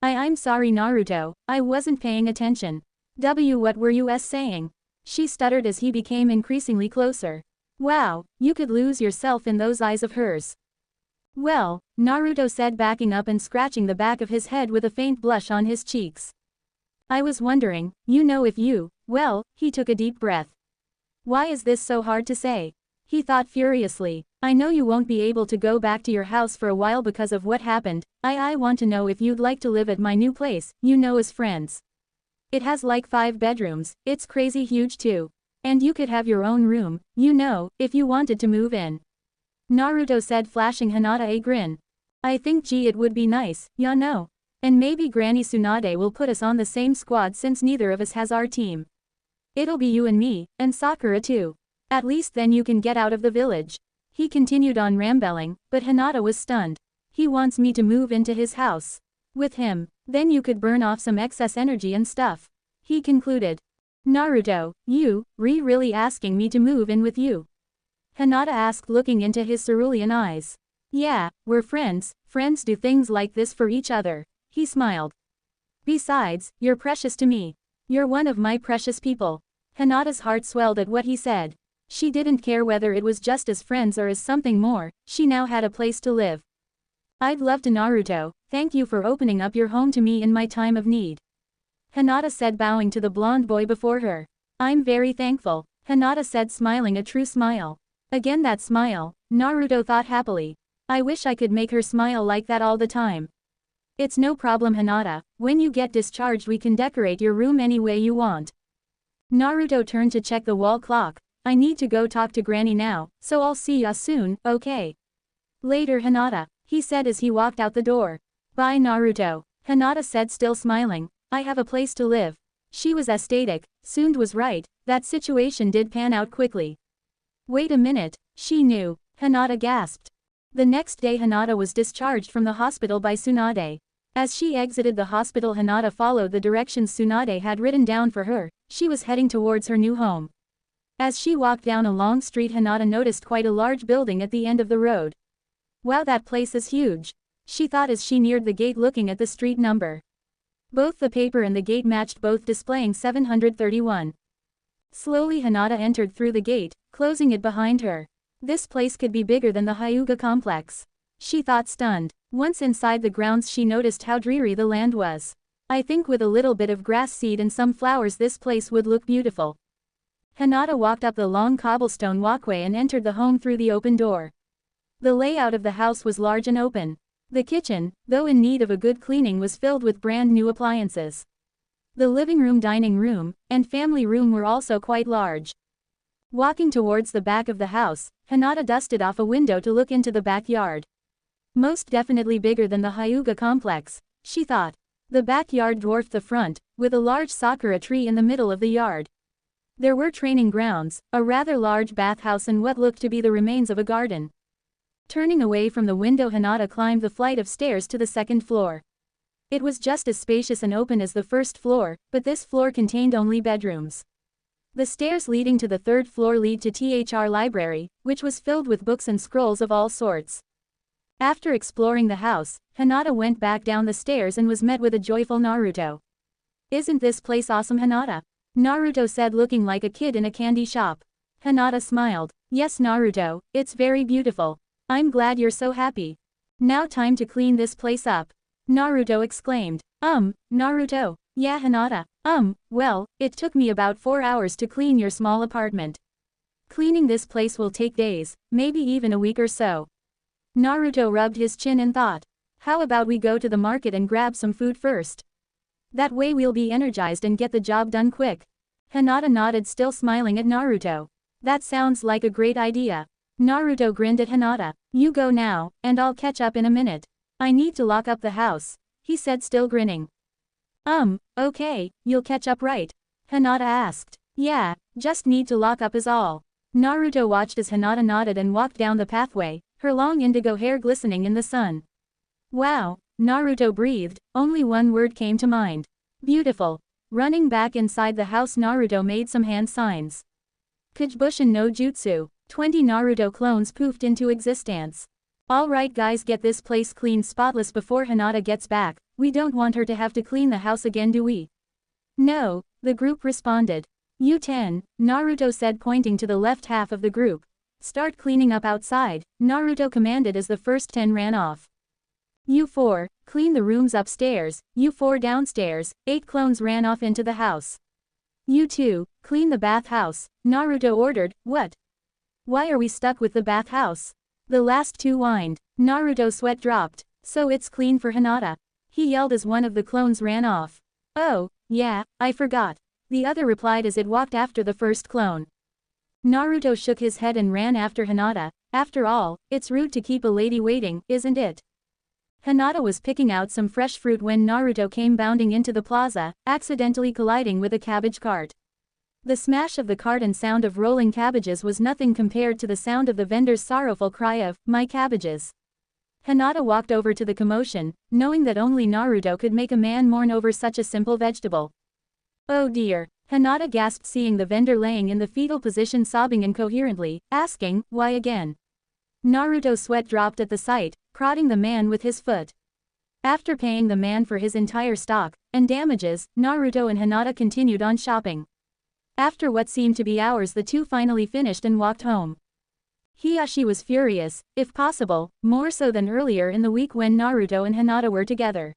I'm sorry Naruto, I wasn't paying attention. What were you saying? She stuttered as he became increasingly closer. Wow, you could lose yourself in those eyes of hers. Well, Naruto said, backing up and scratching the back of his head with a faint blush on his cheeks. I was wondering, if you, well, he took a deep breath. Why is this so hard to say? He thought furiously. I know you won't be able to go back to your house for a while because of what happened. I want to know if you'd like to live at my new place, as friends. It has like 5 bedrooms, it's crazy huge too. And you could have your own room, if you wanted to move in. Naruto said, flashing Hinata a grin. I think it would be nice, And maybe Granny Tsunade will put us on the same squad since neither of us has our team. It'll be you and me, and Sakura too. At least then you can get out of the village. He continued on rambling, but Hinata was stunned. He wants me to move into his house. With him, then you could burn off some excess energy and stuff. He concluded. Naruto, you, really asking me to move in with you? Hinata asked, looking into his cerulean eyes. Yeah, we're friends do things like this for each other. He smiled. Besides, you're precious to me. You're one of my precious people. Hinata's heart swelled at what he said. She didn't care whether it was just as friends or as something more, she now had a place to live. I'd love to Naruto, thank you for opening up your home to me in my time of need. Hinata said, bowing to the blonde boy before her. I'm very thankful, Hinata said, smiling a true smile. Again that smile, Naruto thought happily. I wish I could make her smile like that all the time. It's no problem Hinata, when you get discharged we can decorate your room any way you want. Naruto turned to check the wall clock. I need to go talk to Granny now, so I'll see ya soon, okay? Later Hinata, he said as he walked out the door. Bye Naruto, Hinata said, still smiling. I have a place to live. She was ecstatic, Tsund was right, that situation did pan out quickly. Wait a minute, she knew, Hinata gasped. The next day Hinata was discharged from the hospital by Tsunade. As she exited the hospital Hinata followed the directions Tsunade had written down for her, she was heading towards her new home. As she walked down a long street Hinata noticed quite a large building at the end of the road. Wow, that place is huge, she thought as she neared the gate, looking at the street number. Both the paper and the gate matched, both displaying 731. Slowly Hinata entered through the gate, closing it behind her. This place could be bigger than the Hyuga complex. She thought, stunned. Once inside the grounds she noticed how dreary the land was. I think with a little bit of grass seed and some flowers this place would look beautiful. Hinata walked up the long cobblestone walkway and entered the home through the open door. The layout of the house was large and open. The kitchen, though in need of a good cleaning, was filled with brand new appliances. The living room, dining room, and family room were also quite large. Walking towards the back of the house, Hinata dusted off a window to look into the backyard. Most definitely bigger than the Hyuga complex, she thought. The backyard dwarfed the front, with a large sakura tree in the middle of the yard. There were training grounds, a rather large bathhouse and what looked to be the remains of a garden. Turning away from the window Hinata climbed the flight of stairs to the second floor. It was just as spacious and open as the first floor, but this floor contained only bedrooms. The stairs leading to the third floor lead to THR library, which was filled with books and scrolls of all sorts. After exploring the house, Hinata went back down the stairs and was met with a joyful Naruto. Isn't this place awesome Hinata? Naruto said, looking like a kid in a candy shop. Hinata smiled. Yes Naruto, it's very beautiful. I'm glad you're so happy. Now time to clean this place up. Naruto exclaimed. Naruto. Yeah Hinata. Well, it took me about 4 hours to clean your small apartment. Cleaning this place will take days, maybe even a week or so. Naruto rubbed his chin and thought. How about we go to the market and grab some food first? That way we'll be energized and get the job done quick. Hinata nodded, still smiling at Naruto. That sounds like a great idea. Naruto grinned at Hinata. You go now, and I'll catch up in a minute. I need to lock up the house, he said, still grinning. Okay, you'll catch up right? Hinata asked. Yeah, just need to lock up is all. Naruto watched as Hinata nodded and walked down the pathway, her long indigo hair glistening in the sun. Wow, Naruto breathed, only one word came to mind. Beautiful. Running back inside the house Naruto made some hand signs. Kujibushin no Jutsu. 20 Naruto clones poofed into existence. Alright guys, get this place clean spotless before Hinata gets back. We don't want her to have to clean the house again, do we? No, the group responded. You 10, Naruto said, pointing to the left half of the group. Start cleaning up outside, Naruto commanded as the first 10 ran off. You 4, clean the rooms upstairs, you 4 downstairs. 8 clones ran off into the house. You 2, clean the bathhouse, Naruto ordered. What? Why are we stuck with the bathhouse? The last 2 whined. Naruto's sweat dropped. So it's clean for Hinata? He yelled as one of the clones ran off. Oh, yeah, I forgot. The other replied as it walked after the first clone. Naruto shook his head and ran after Hinata. After all, it's rude to keep a lady waiting, isn't it? Hinata was picking out some fresh fruit when Naruto came bounding into the plaza, accidentally colliding with a cabbage cart. The smash of the cart and sound of rolling cabbages was nothing compared to the sound of the vendor's sorrowful cry of, "My cabbages." Hinata walked over to the commotion, knowing that only Naruto could make a man mourn over such a simple vegetable. Oh dear, Hinata gasped, seeing the vendor laying in the fetal position sobbing incoherently, asking, "Why again?" Naruto's sweat dropped at the sight, prodding the man with his foot. After paying the man for his entire stock and damages, Naruto and Hinata continued on shopping. After what seemed to be hours, the two finally finished and walked home. Hiyashi was furious, if possible, more so than earlier in the week when Naruto and Hinata were together.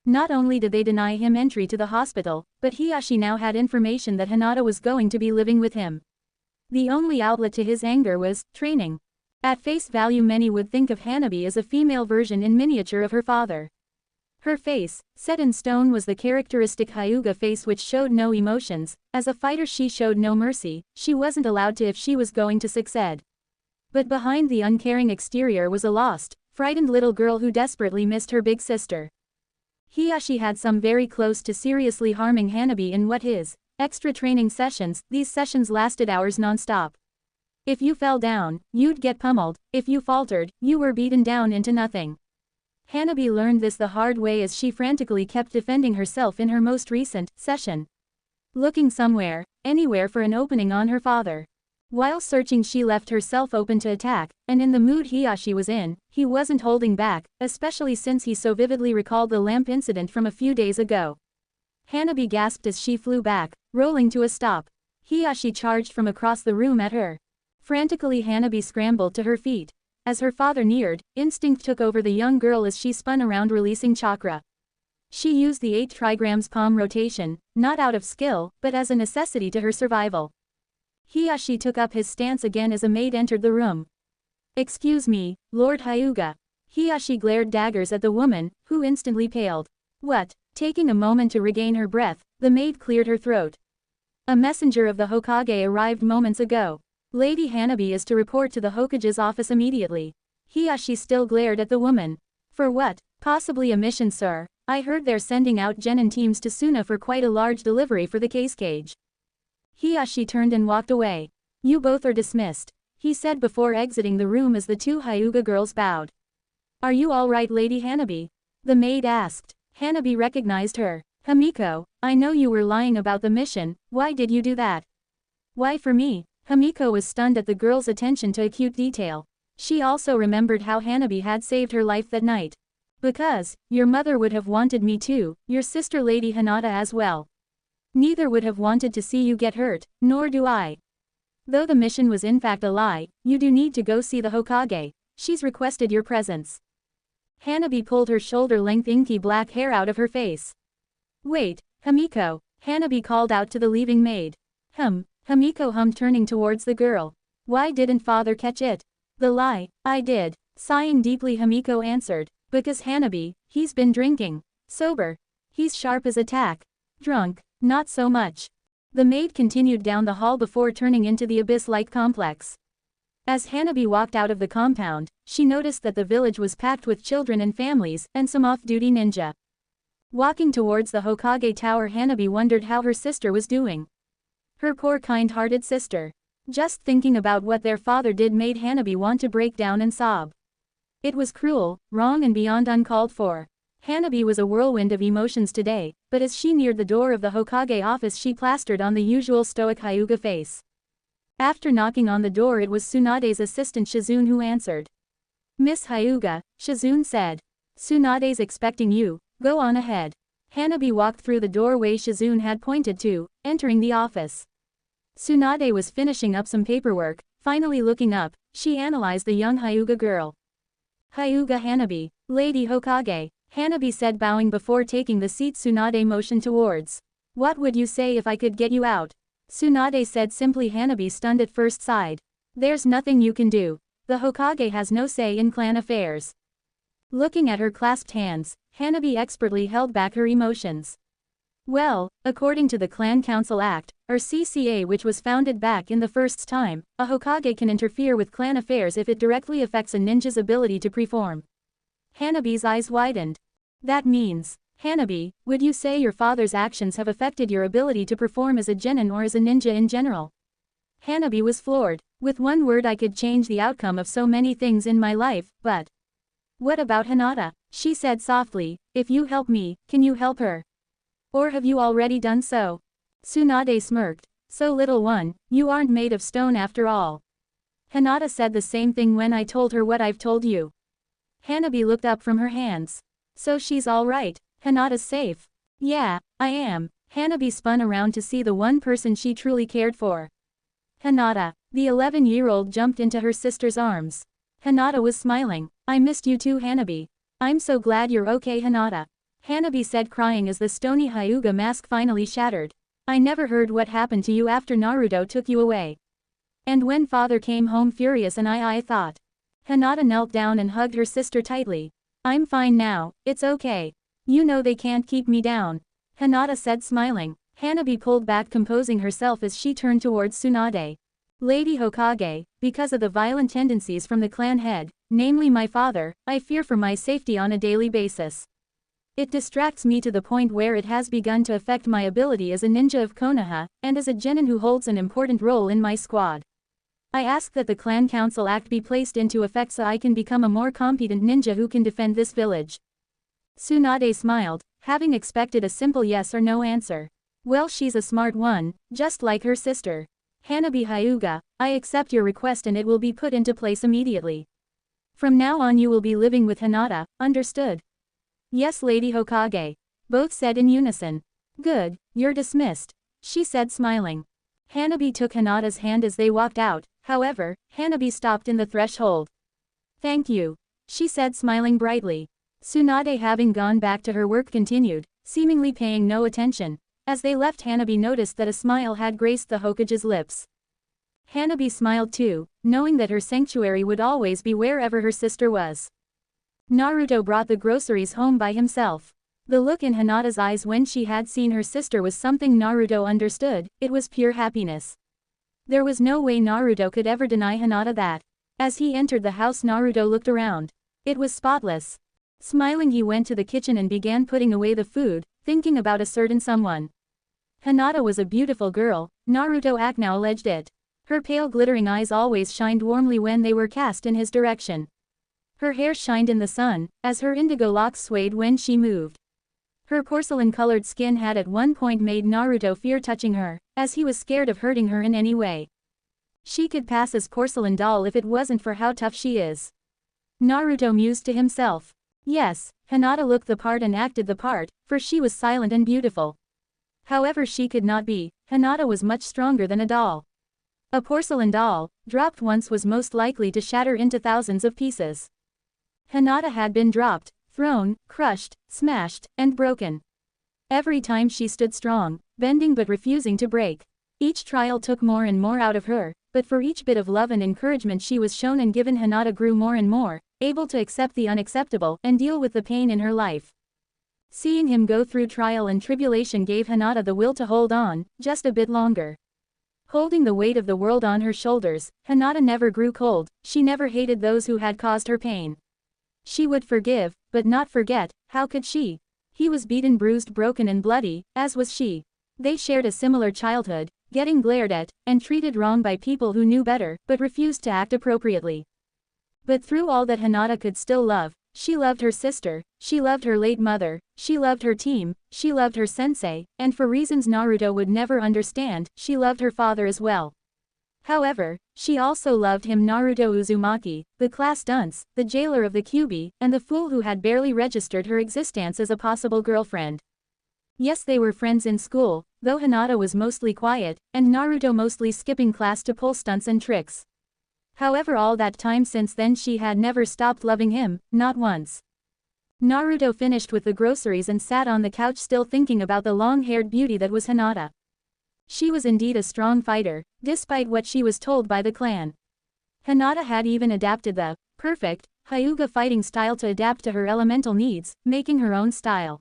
Not only did they deny him entry to the hospital, but Hiyashi now had information that Hinata was going to be living with him. The only outlet to his anger was training. At face value, many would think of Hanabi as a female version in miniature of her father. Her face, set in stone, was the characteristic Hyuga face which showed no emotions. As a fighter she showed no mercy, she wasn't allowed to if she was going to succeed. But behind the uncaring exterior was a lost, frightened little girl who desperately missed her big sister. Hiyashi had some very close to seriously harming Hanabi in what his extra training sessions. These sessions lasted hours non-stop. If you fell down, you'd get pummeled. If you faltered, you were beaten down into nothing. Hanabi learned this the hard way as she frantically kept defending herself in her most recent session. Looking somewhere, anywhere for an opening on her father. While searching, she left herself open to attack, and in the mood Hiyashi was in, he wasn't holding back, especially since he so vividly recalled the lamp incident from a few days ago. Hanabi gasped as she flew back, rolling to a stop. Hiyashi charged from across the room at her. Frantically, Hanabi scrambled to her feet. As her father neared, instinct took over the young girl as she spun around, releasing chakra. She used the 8 trigrams palm rotation, not out of skill, but as a necessity to her survival. Hiyashi took up his stance again as a maid entered the room. "Excuse me, Lord Hyuga." Hiyashi glared daggers at the woman, who instantly paled. "What?" Taking a moment to regain her breath, the maid cleared her throat. "A messenger of the Hokage arrived moments ago. Lady Hanabi is to report to the Hokage's office immediately." Hiyashi still glared at the woman. "For what?" "Possibly a mission, sir. I heard they're sending out genin teams to Suna for quite a large delivery for the case cage." Hiyashi turned and walked away. "You both are dismissed," he said before exiting the room as the 2 Hyuga girls bowed. "Are you all right, Lady Hanabi?" the maid asked. Hanabi recognized her. "Himiko, I know you were lying about the mission. Why did you do that?" "Why for me?" Himiko was stunned at the girl's attention to acute detail. She also remembered how Hanabi had saved her life that night. "Because, your mother would have wanted me too, your sister Lady Hinata as well. Neither would have wanted to see you get hurt, nor do I. Though the mission was in fact a lie, you do need to go see the Hokage. She's requested your presence." Hanabi pulled her shoulder-length inky black hair out of her face. "Wait, Himiko," Hanabi called out to the leaving maid. Himiko hummed, turning towards the girl. "Why didn't father catch it?" "The lie, I did." Sighing deeply, Himiko answered. "Because Hanabi, he's been drinking. Sober, he's sharp as a tack. Drunk, not so much." The maid continued down the hall before turning into the abyss-like complex. As Hanabi walked out of the compound, she noticed that the village was packed with children and families, and some off-duty ninja. Walking towards the Hokage Tower, Hanabi wondered how her sister was doing. Her poor kind-hearted sister. Just thinking about what their father did made Hanabi want to break down and sob. It was cruel, wrong, and beyond uncalled for. Hanabi was a whirlwind of emotions today, but as she neared the door of the Hokage office she plastered on the usual stoic Hyuga face. After knocking on the door, it was Tsunade's assistant Shizune who answered. "Miss Hyuga," Shizune said. "Tsunade's expecting you, go on ahead." Hanabi walked through the doorway Shizune had pointed to, entering the office. Tsunade was finishing up some paperwork. Finally looking up, she analyzed the young Hyuga girl. "Hyuga Hanabi, Lady Hokage," Hanabi said, bowing before taking the seat Tsunade motioned towards. "What would you say if I could get you out?" Tsunade said simply. Hanabi stunned at first sight. "There's nothing you can do. The Hokage has no say in clan affairs." Looking at her clasped hands, Hanabi expertly held back her emotions. "Well, according to the Clan Council Act, or CCA, which was founded back in the first time, a Hokage can interfere with clan affairs if it directly affects a ninja's ability to perform." Hanabi's eyes widened. "That means, Hanabi, would you say your father's actions have affected your ability to perform as a genin or as a ninja in general?" Hanabi was floored. "With one word I could change the outcome of so many things in my life, but…" "What about Hinata?" she said softly. "If you help me, can you help her? Or have you already done so?" Tsunade smirked. "So little one, you aren't made of stone after all. Hinata said the same thing when I told her what I've told you." Hanabi looked up from her hands. "So she's alright? Hinata's safe?" "Yeah, I am." Hanabi spun around to see the one person she truly cared for. Hinata. The 11-year-old jumped into her sister's arms. Hinata was smiling. "I missed you too, Hanabi. I'm so glad you're okay, Hinata." Hanabi said, crying as the stony Hyuga mask finally shattered. "I never heard what happened to you after Naruto took you away. And when father came home furious and I thought." Hinata knelt down and hugged her sister tightly. "I'm fine now, it's okay. You know they can't keep me down," Hinata said, smiling. Hanabi pulled back, composing herself as she turned towards Tsunade. "Lady Hokage, because of the violent tendencies from the clan head, namely my father, I fear for my safety on a daily basis. It distracts me to the point where it has begun to affect my ability as a ninja of Konoha, and as a genin who holds an important role in my squad. I ask that the Clan Council Act be placed into effect so I can become a more competent ninja who can defend this village." Tsunade smiled, having expected a simple yes or no answer. "Well, she's a smart one, just like her sister. Hanabi Hyuga, I accept your request and it will be put into place immediately. From now on you will be living with Hinata, understood?" "Yes, Lady Hokage," both said in unison. "Good, you're dismissed," she said, smiling. Hanabi took Hinata's hand as they walked out. However, Hanabi stopped in the threshold. "Thank you," she said, smiling brightly. Tsunade, having gone back to her work, continued, seemingly paying no attention. As they left, Hanabi noticed that a smile had graced the Hokage's lips. Hanabi smiled too, knowing that her sanctuary would always be wherever her sister was. Naruto brought the groceries home by himself. The look in Hinata's eyes when she had seen her sister was something Naruto understood. It was pure happiness. There was no way Naruto could ever deny Hinata that. As he entered the house, Naruto looked around. It was spotless. Smiling, he went to the kitchen and began putting away the food, thinking about a certain someone. Hinata was a beautiful girl, Naruto acknowledged it. Her pale glittering eyes always shined warmly when they were cast in his direction. Her hair shined in the sun, as her indigo locks swayed when she moved. Her porcelain-colored skin had at one point made Naruto fear touching her, as he was scared of hurting her in any way. She could pass as porcelain doll if it wasn't for how tough she is. Naruto mused to himself. Yes, Hinata looked the part and acted the part, for she was silent and beautiful. However, she could not be. Hinata was much stronger than a doll. A porcelain doll, dropped once, was most likely to shatter into thousands of pieces. Hinata had been dropped, thrown, crushed, smashed, and broken. Every time she stood strong, bending but refusing to break. Each trial took more and more out of her, but for each bit of love and encouragement she was shown and given, Hinata grew more and more, able to accept the unacceptable and deal with the pain in her life. Seeing him go through trial and tribulation gave Hinata the will to hold on, just a bit longer. Holding the weight of the world on her shoulders, Hinata never grew cold. She never hated those who had caused her pain. She would forgive, but not forget. How could she? He was beaten, bruised, broken and bloody, as was she. They shared a similar childhood, getting glared at, and treated wrong by people who knew better, but refused to act appropriately. But through all that, Hinata could still love. She loved her sister, she loved her late mother, she loved her team, she loved her sensei, and for reasons Naruto would never understand, she loved her father as well. However, she also loved him Naruto Uzumaki, the class dunce, the jailer of the Kyuubi, and the fool who had barely registered her existence as a possible girlfriend. Yes, they were friends in school, though Hinata was mostly quiet, and Naruto mostly skipping class to pull stunts and tricks. However, all that time since then she had never stopped loving him, not once. Naruto finished with the groceries and sat on the couch still thinking about the long-haired beauty that was Hinata. She was indeed a strong fighter, despite what she was told by the clan. Hinata had even adapted the perfect Hyuga fighting style to adapt to her elemental needs, making her own style.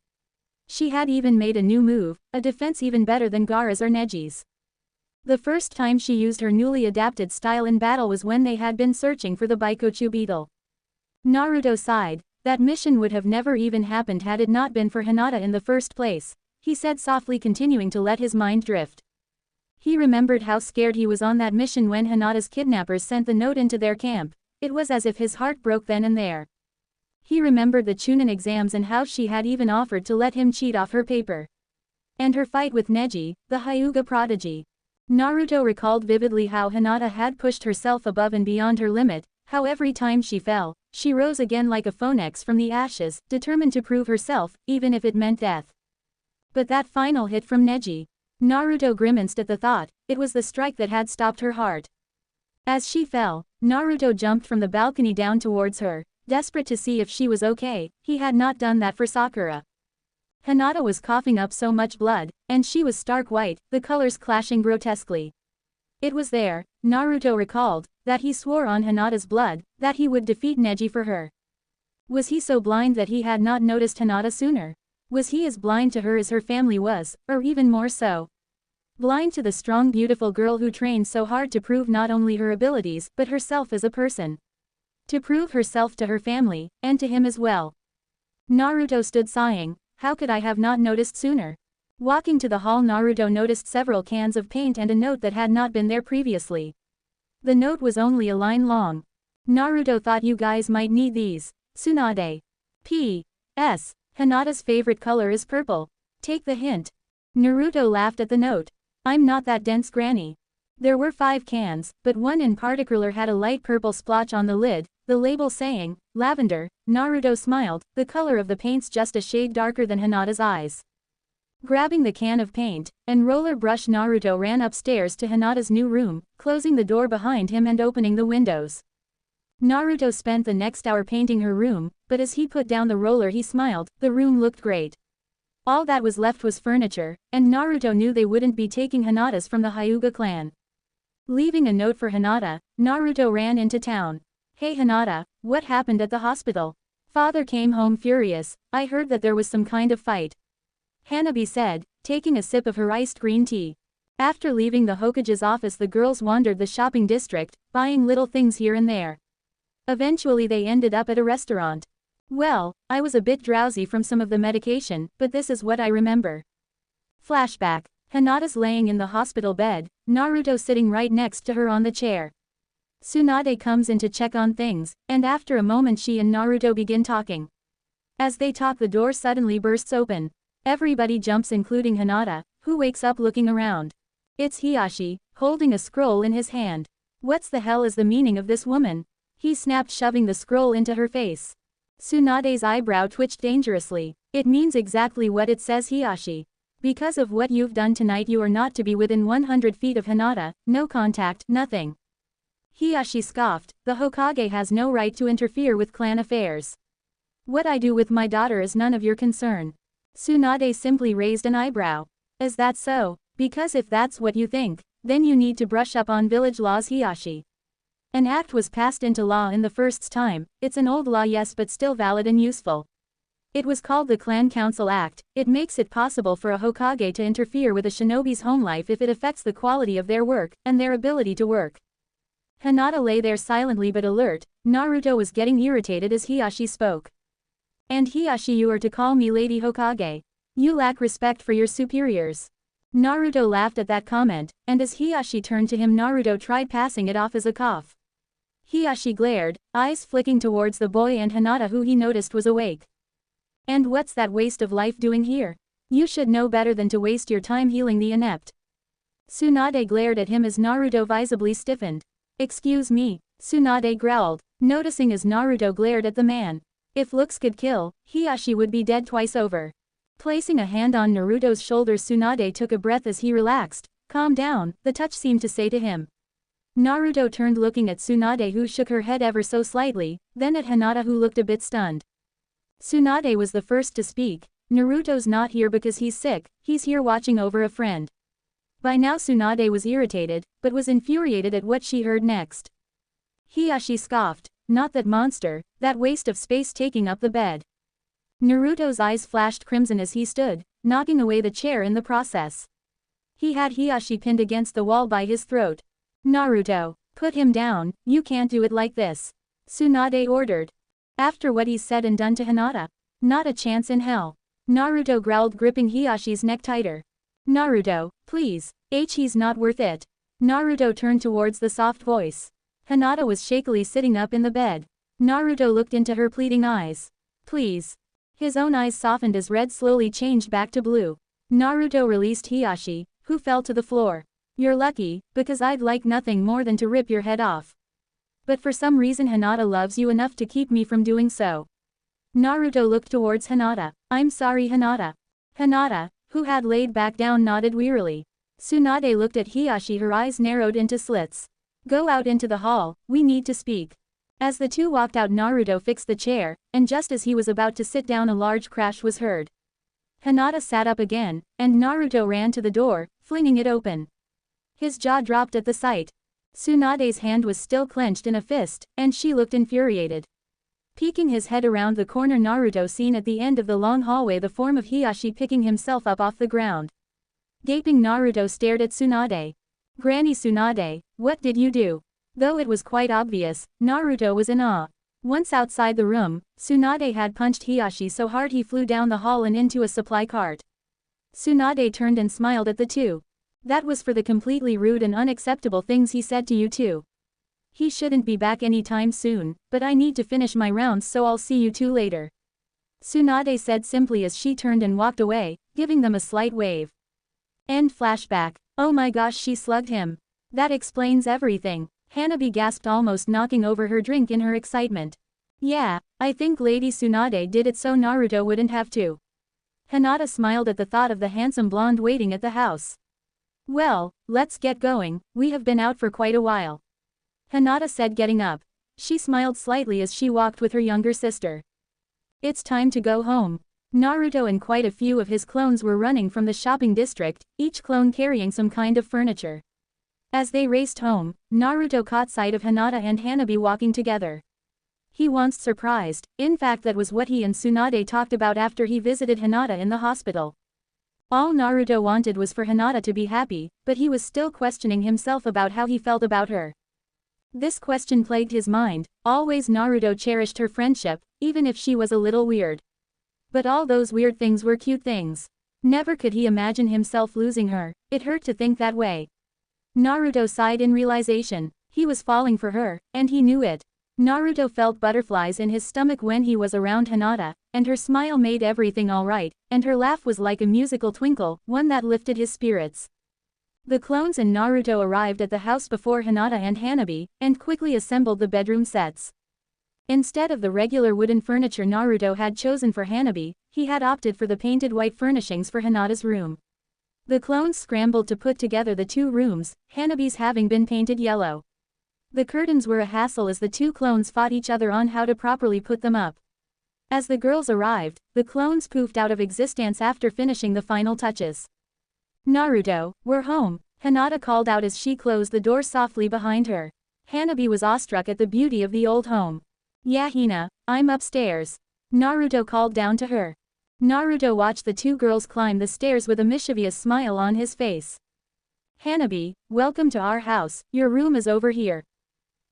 She had even made a new move, a defense even better than Gaara's or Neji's. The first time she used her newly adapted style in battle was when they had been searching for the Baikochu beetle. Naruto sighed. That mission would have never even happened had it not been for Hinata in the first place, he said softly, continuing to let his mind drift. He remembered how scared he was on that mission when Hinata's kidnappers sent the note into their camp. It was as if his heart broke then and there. He remembered the Chunin exams and how she had even offered to let him cheat off her paper. And her fight with Neji, the Hyuga prodigy. Naruto recalled vividly how Hinata had pushed herself above and beyond her limit, how every time she fell, she rose again like a phoenix from the ashes, determined to prove herself, even if it meant death. But that final hit from Neji. Naruto grimaced at the thought. It was the strike that had stopped her heart. As she fell, Naruto jumped from the balcony down towards her, desperate to see if she was okay. He had not done that for Sakura. Hinata was coughing up so much blood, and she was stark white, the colors clashing grotesquely. It was there, Naruto recalled, that he swore on Hinata's blood, that he would defeat Neji for her. Was he so blind that he had not noticed Hinata sooner? Was he as blind to her as her family was, or even more so? Blind to the strong beautiful girl who trained so hard to prove not only her abilities but herself as a person. To prove herself to her family, and to him as well. Naruto stood sighing. How could I have not noticed sooner? Walking to the hall, Naruto noticed several cans of paint and a note that had not been there previously. The note was only a line long. Naruto thought you guys might need these. Tsunade. P.S. Hinata's favorite color is purple. Take the hint. Naruto laughed at the note. I'm not that dense, Granny. There were 5 cans, but one in particular had a light purple splotch on the lid, the label saying, lavender. Naruto smiled, the color of the paint's just a shade darker than Hinata's eyes. Grabbing the can of paint and roller brush, Naruto ran upstairs to Hinata's new room, closing the door behind him and opening the windows. Naruto spent the next hour painting her room, but as he put down the roller he smiled. The room looked great. All that was left was furniture, and Naruto knew they wouldn't be taking Hinata's from the Hyuga clan. Leaving a note for Hinata, Naruto ran into town. Hey Hinata, what happened at the hospital? Father came home furious. I heard that there was some kind of fight. Hanabi said, taking a sip of her iced green tea. After leaving the Hokage's office, the girls wandered the shopping district, buying little things here and there. Eventually they ended up at a restaurant. Well, I was a bit drowsy from some of the medication, but this is what I remember. Flashback. Hinata's laying in the hospital bed, Naruto sitting right next to her on the chair. Tsunade comes in to check on things, and after a moment she and Naruto begin talking. As they talk, the door suddenly bursts open. Everybody jumps, including Hinata, who wakes up looking around. It's Hiyashi, holding a scroll in his hand. What's the hell is the meaning of this woman? He snapped, shoving the scroll into her face. Tsunade's eyebrow twitched dangerously. It means exactly what it says, Hiyashi. Because of what you've done tonight, you are not to be within 100 feet of Hinata, no contact, nothing. Hiyashi scoffed, the Hokage has no right to interfere with clan affairs. What I do with my daughter is none of your concern. Tsunade simply raised an eyebrow. Is that so? Because if that's what you think, then you need to brush up on village laws, Hiyashi. An act was passed into law in the first time. It's an old law, yes, but still valid and useful. It was called the Clan Council Act. It makes it possible for a Hokage to interfere with a shinobi's home life if it affects the quality of their work and their ability to work. Hinata lay there silently but alert. Naruto was getting irritated as Hiyashi spoke. And Hiyashi, you are to call me Lady Hokage. You lack respect for your superiors. Naruto laughed at that comment, and as Hiyashi turned to him, Naruto tried passing it off as a cough. Hiyashi glared, eyes flicking towards the boy and Hinata, who he noticed was awake. And what's that waste of life doing here? You should know better than to waste your time healing the inept. Tsunade glared at him as Naruto visibly stiffened. Excuse me, Tsunade growled, noticing as Naruto glared at the man. If looks could kill, Hiyashi would be dead twice over. Placing a hand on Naruto's shoulder, Tsunade took a breath as he relaxed. Calm down, the touch seemed to say to him. Naruto turned looking at Tsunade, who shook her head ever so slightly, then at Hinata, who looked a bit stunned. Tsunade was the first to speak. Naruto's not here because he's sick, he's here watching over a friend. By now Tsunade was irritated, but was infuriated at what she heard next. Hiyashi scoffed, not that monster, that waste of space taking up the bed. Naruto's eyes flashed crimson as he stood, knocking away the chair in the process. He had Hiyashi pinned against the wall by his throat. Naruto, put him down, you can't do it like this. Tsunade ordered. After what he's said and done to Hinata, not a chance in hell. Naruto growled, gripping Hiyashi's neck tighter. Naruto, please, he's not worth it. Naruto turned towards the soft voice. Hinata was shakily sitting up in the bed. Naruto looked into her pleading eyes. Please. His own eyes softened as red slowly changed back to blue. Naruto released Hiyashi, who fell to the floor. You're lucky, because I'd like nothing more than to rip your head off. But for some reason Hinata loves you enough to keep me from doing so. Naruto looked towards Hinata. I'm sorry, Hinata. Hinata, who had laid back down, nodded wearily. Tsunade looked at Hiyashi, her eyes narrowed into slits. Go out into the hall, we need to speak. As the two walked out, Naruto fixed the chair, and just as he was about to sit down, a large crash was heard. Hinata sat up again, and Naruto ran to the door, flinging it open. His jaw dropped at the sight. Tsunade's hand was still clenched in a fist, and she looked infuriated. Peeking his head around the corner, Naruto seen at the end of the long hallway the form of Hiyashi picking himself up off the ground. Gaping, Naruto stared at Tsunade. Granny Tsunade, what did you do? Though it was quite obvious, Naruto was in awe. Once outside the room, Tsunade had punched Hiyashi so hard he flew down the hall and into a supply cart. Tsunade turned and smiled at the two. That was for the completely rude and unacceptable things he said to you too. He shouldn't be back anytime soon, but I need to finish my rounds, so I'll see you two later. Tsunade said simply as she turned and walked away, giving them a slight wave. End flashback. Oh my gosh, she slugged him. That explains everything. Hanabi gasped, almost knocking over her drink in her excitement. Yeah, I think Lady Tsunade did it so Naruto wouldn't have to. Hinata smiled at the thought of the handsome blonde waiting at the house. Well, let's get going, we have been out for quite a while. Hinata said, getting up. She smiled slightly as she walked with her younger sister. It's time to go home. Naruto and quite a few of his clones were running from the shopping district, each clone carrying some kind of furniture. As they raced home, Naruto caught sight of Hinata and Hanabi walking together. He once surprised, in fact that was what he and Tsunade talked about after he visited Hinata in the hospital. All Naruto wanted was for Hinata to be happy, but he was still questioning himself about how he felt about her. This question plagued his mind. Always Naruto cherished her friendship, even if she was a little weird. But all those weird things were cute things. Never could he imagine himself losing her. It hurt to think that way. Naruto sighed in realization. He was falling for her, and he knew it. Naruto felt butterflies in his stomach when he was around Hinata, and her smile made everything alright, and her laugh was like a musical twinkle, one that lifted his spirits. The clones and Naruto arrived at the house before Hinata and Hanabi, and quickly assembled the bedroom sets. Instead of the regular wooden furniture Naruto had chosen for Hanabi, he had opted for the painted white furnishings for Hinata's room. The clones scrambled to put together the two rooms, Hanabi's having been painted yellow. The curtains were a hassle as the two clones fought each other on how to properly put them up. As the girls arrived, the clones poofed out of existence after finishing the final touches. Naruto, we're home, Hinata called out as she closed the door softly behind her. Hanabi was awestruck at the beauty of the old home. Yeah, Hina, I'm upstairs. Naruto called down to her. Naruto watched the two girls climb the stairs with a mischievous smile on his face. Hanabi, welcome to our house, your room is over here.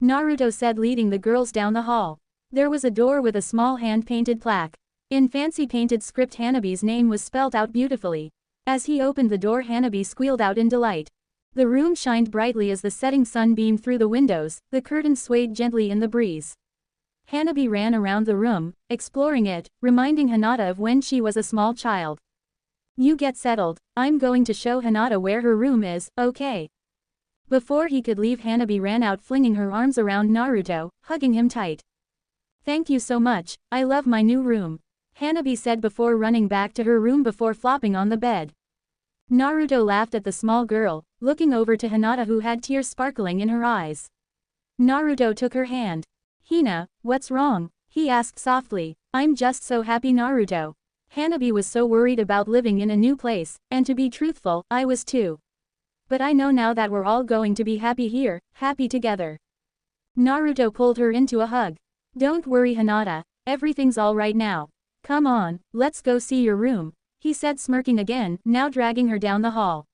Naruto said, leading the girls down the hall. There was a door with a small hand-painted plaque. In fancy painted script Hanabi's name was spelt out beautifully. As he opened the door, Hanabi squealed out in delight. The room shined brightly as the setting sun beamed through the windows, the curtains swayed gently in the breeze. Hanabi ran around the room, exploring it, reminding Hinata of when she was a small child. You get settled, I'm going to show Hinata where her room is, okay? Before he could leave, Hanabi ran out, flinging her arms around Naruto, hugging him tight. Thank you so much, I love my new room, Hanabi said before running back to her room before flopping on the bed. Naruto laughed at the small girl, looking over to Hinata who had tears sparkling in her eyes. Naruto took her hand. Hina, what's wrong? He asked softly. I'm just so happy, Naruto. Hanabi was so worried about living in a new place, and to be truthful, I was too. But I know now that we're all going to be happy here, happy together. Naruto pulled her into a hug. Don't worry, Hinata, everything's all right now. Come on, let's go see your room, he said, smirking again, now dragging her down the hall.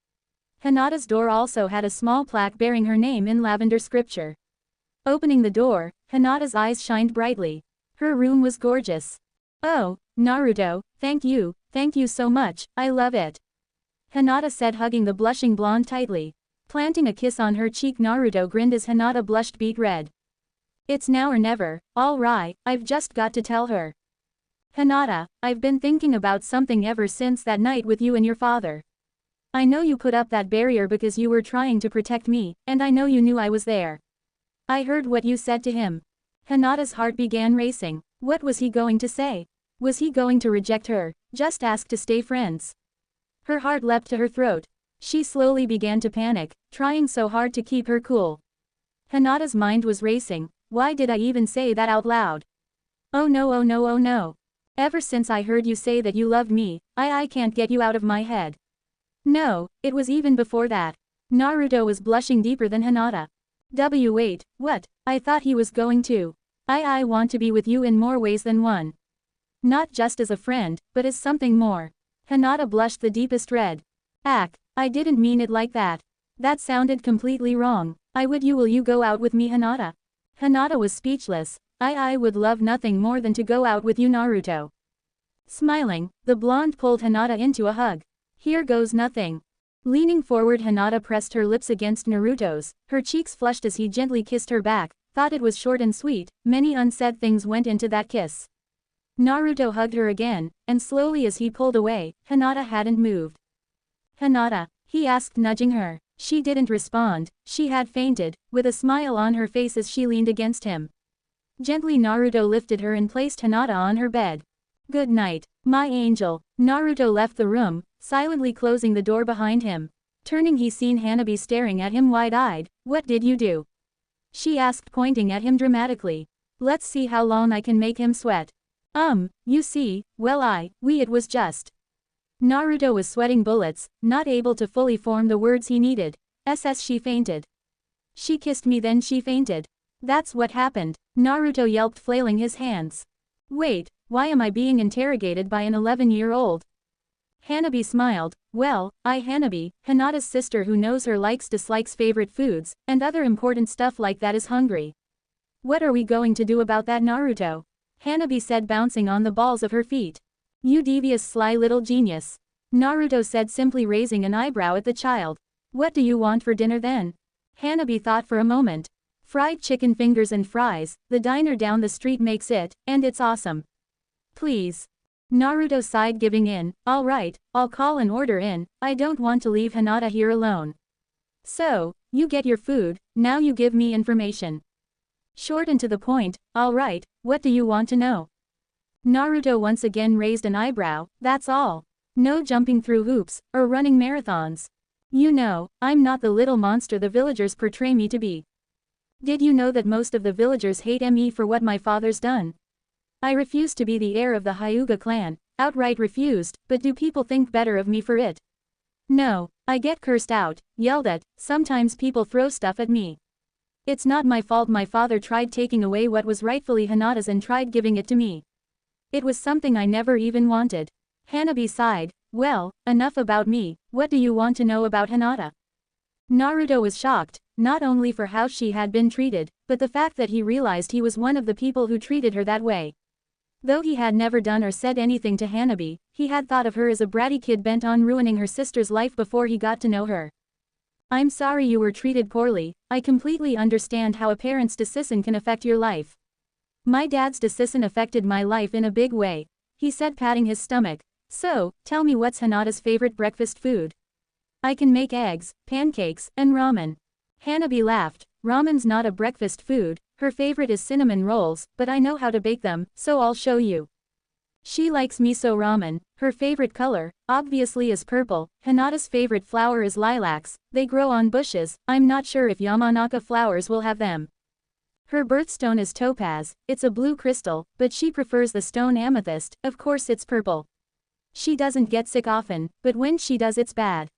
Hinata's door also had a small plaque bearing her name in lavender scripture. Opening the door, Hinata's eyes shined brightly. Her room was gorgeous. Oh, Naruto, thank you so much, I love it. Hinata said, hugging the blushing blonde tightly. Planting a kiss on her cheek, Naruto grinned as Hinata blushed beet red. It's now or never, alright, I've just got to tell her. Hinata, I've been thinking about something ever since that night with you and your father. I know you put up that barrier because you were trying to protect me, and I know you knew I was there. I heard what you said to him. Hinata's heart began racing. What was he going to say? Was he going to reject her, just ask to stay friends? Her heart leapt to her throat. She slowly began to panic, trying so hard to keep her cool. Hinata's mind was racing. Why did I even say that out loud? Oh no, oh no, oh no. Ever since I heard you say that you loved me, I can't get you out of my head. No, it was even before that. Naruto was blushing deeper than Hinata. Wait, what? I thought he was going to. I want to be with you in more ways than one. Not just as a friend, but as something more. Hinata blushed the deepest red. I didn't mean it like that. That sounded completely wrong. Will you go out with me, Hinata? Hinata was speechless. I would love nothing more than to go out with you, Naruto. Smiling, the blonde pulled Hinata into a hug. Here goes nothing. Leaning forward, Hinata pressed her lips against Naruto's, her cheeks flushed as he gently kissed her back, thought it was short and sweet, many unsaid things went into that kiss. Naruto hugged her again, and slowly as he pulled away, Hinata hadn't moved. Hinata, he asked, nudging her. She didn't respond, she had fainted, with a smile on her face as she leaned against him. Gently Naruto lifted her and placed Hinata on her bed. Good night, my angel. Naruto left the room, silently closing the door behind him. Turning, he seen Hanabi staring at him wide-eyed. What did you do? She asked, pointing at him dramatically. Let's see how long I can make him sweat. You see, it was just. Naruto was sweating bullets, not able to fully form the words he needed. She fainted. She kissed me, then she fainted. That's what happened, Naruto yelped, flailing his hands. Wait, why am I being interrogated by an 11-year-old? Hanabi smiled. Well, Hanabi, Hinata's sister who knows her likes, dislikes, favorite foods, and other important stuff like that, is hungry. What are we going to do about that, Naruto? Hanabi said, bouncing on the balls of her feet. You devious, sly little genius. Naruto said, simply raising an eyebrow at the child. What do you want for dinner then? Hanabi thought for a moment. Fried chicken fingers and fries, the diner down the street makes it, and it's awesome. Please. Naruto sighed, giving in. Alright, I'll call an order in, I don't want to leave Hinata here alone. So, you get your food, now you give me information. Short and to the point, alright, what do you want to know? Naruto once again raised an eyebrow. That's all. No jumping through hoops, or running marathons. You know, I'm not the little monster the villagers portray me to be. Did you know that most of the villagers hate me for what my father's done? I refuse to be the heir of the Hyuga clan, outright refused, but do people think better of me for it? No, I get cursed out, yelled at, sometimes people throw stuff at me. It's not my fault. My father tried taking away what was rightfully Hinata's and tried giving it to me. It was something I never even wanted. Hanabi sighed. Well, enough about me, what do you want to know about Hinata? Naruto was shocked, not only for how she had been treated, but the fact that he realized he was one of the people who treated her that way. Though he had never done or said anything to Hanabi, he had thought of her as a bratty kid bent on ruining her sister's life before he got to know her. I'm sorry you were treated poorly, I completely understand how a parent's decision can affect your life. My dad's decision affected my life in a big way, he said, patting his stomach. So, tell me what's Hinata's favorite breakfast food? I can make eggs, pancakes, and ramen. Hanabi laughed. Ramen's not a breakfast food, her favorite is cinnamon rolls, but I know how to bake them, so I'll show you. She likes miso ramen. Her favorite color, obviously, is purple. Hinata's favorite flower is lilacs. They grow on bushes. I'm not sure if Yamanaka flowers will have them. Her birthstone is topaz. It's a blue crystal, but she prefers the stone amethyst. Of course it's purple. She doesn't get sick often, but when she does it's bad.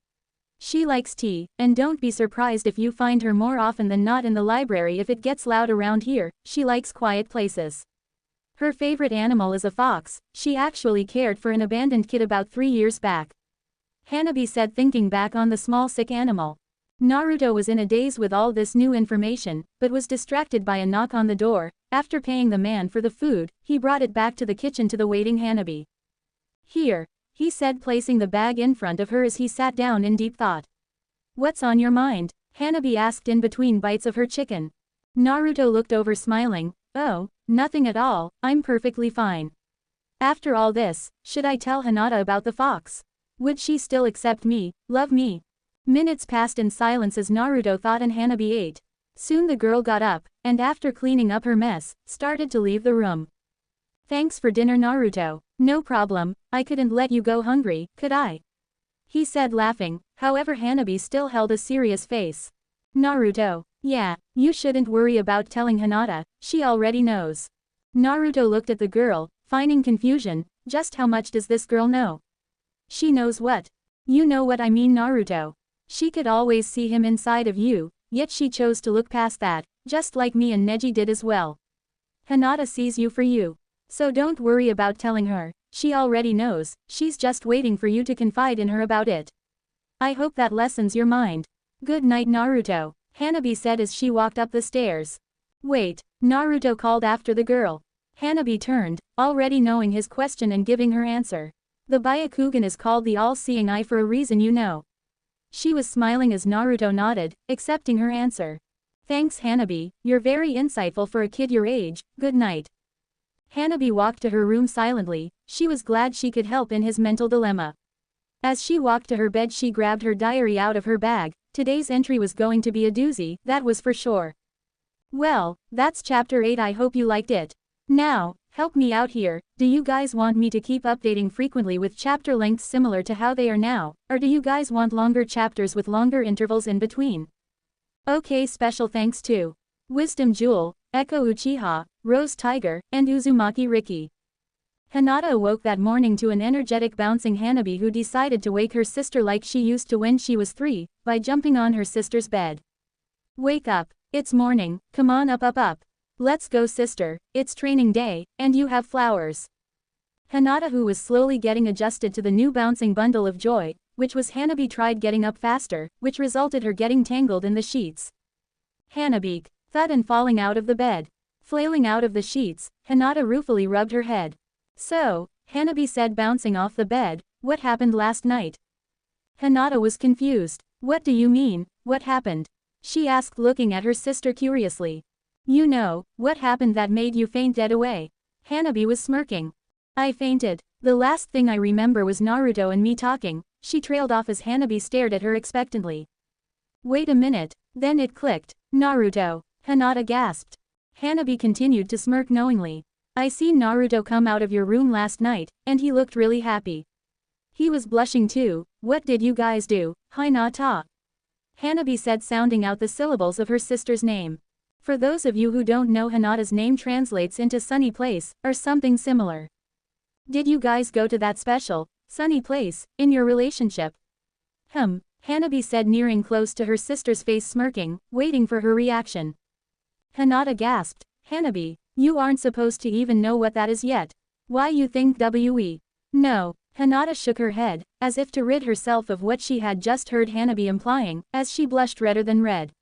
She likes tea, and don't be surprised if you find her more often than not in the library if it gets loud around here. She likes quiet places. Her favorite animal is a fox. She actually cared for an abandoned kid about 3 years back. Hanabi said, thinking back on the small sick animal. Naruto was in a daze with all this new information, but was distracted by a knock on the door. After paying the man for the food, he brought it back to the kitchen to the waiting Hanabi. Here, he said, placing the bag in front of her as he sat down in deep thought. What's on your mind? Hanabi asked in between bites of her chicken. Naruto looked over smiling. Oh, nothing at all, I'm perfectly fine. After all this, should I tell Hinata about the fox? Would she still accept me, love me? Minutes passed in silence as Naruto thought and Hanabi ate. Soon the girl got up, and after cleaning up her mess, started to leave the room. Thanks for dinner, Naruto. No problem, I couldn't let you go hungry, could I? He said, laughing. However, Hanabi still held a serious face. Naruto. Yeah, you shouldn't worry about telling Hinata, she already knows. Naruto looked at the girl, finding confusion. Just how much does this girl know? She knows what? You know what I mean, Naruto. She could always see him inside of you, yet she chose to look past that, just like me and Neji did as well. Hinata sees you for you. So don't worry about telling her, she already knows, she's just waiting for you to confide in her about it. I hope that lessens your mind. Good night, Naruto, Hanabi said as she walked up the stairs. Wait, Naruto called after the girl. Hanabi turned, already knowing his question and giving her answer. The Byakugan is called the all-seeing eye for a reason, you know. She was smiling as Naruto nodded, accepting her answer. Thanks, Hanabi, you're very insightful for a kid your age. Good night. Hanabi walked to her room silently. She was glad she could help in his mental dilemma. As she walked to her bed, she grabbed her diary out of her bag. Today's entry was going to be a doozy, that was for sure. Well, that's chapter 8. I hope you liked it. Now, help me out here. Do you guys want me to keep updating frequently with chapter lengths similar to how they are now, or do you guys want longer chapters with longer intervals in between? Okay, special thanks to Wisdom Jewel, Echo Uchiha, Rose Tiger, and Uzumaki Riki. Hinata awoke that morning to an energetic bouncing Hanabi who decided to wake her sister like she used to when she was 3, by jumping on her sister's bed. Wake up, it's morning, come on up. Let's go, sister, it's training day, and you have flowers. Hinata, who was slowly getting adjusted to the new bouncing bundle of joy, which was Hanabi, tried getting up faster, which resulted her getting tangled in the sheets. Hanabi, thud, and falling out of the bed. Flailing out of the sheets, Hinata ruefully rubbed her head. So, Hanabi said, bouncing off the bed, what happened last night? Hinata was confused. What do you mean, what happened? She asked, looking at her sister curiously. You know, what happened that made you faint dead away? Hanabi was smirking. I fainted. The last thing I remember was Naruto and me talking. She trailed off as Hanabi stared at her expectantly. Wait a minute, then it clicked. Naruto. Hinata gasped. Hanabi continued to smirk knowingly. I seen Naruto come out of your room last night, and he looked really happy. He was blushing too. What did you guys do, Hinata? Hanabi said, sounding out the syllables of her sister's name. For those of you who don't know, Hinata's name translates into sunny place, or something similar. Did you guys go to that special, sunny place, in your relationship? Hanabi said, nearing close to her sister's face, smirking, waiting for her reaction. Hinata gasped. Hanabi, you aren't supposed to even know what that is yet. Why you think we? No. Hinata shook her head, as if to rid herself of what she had just heard Hanabi implying, as she blushed redder than red.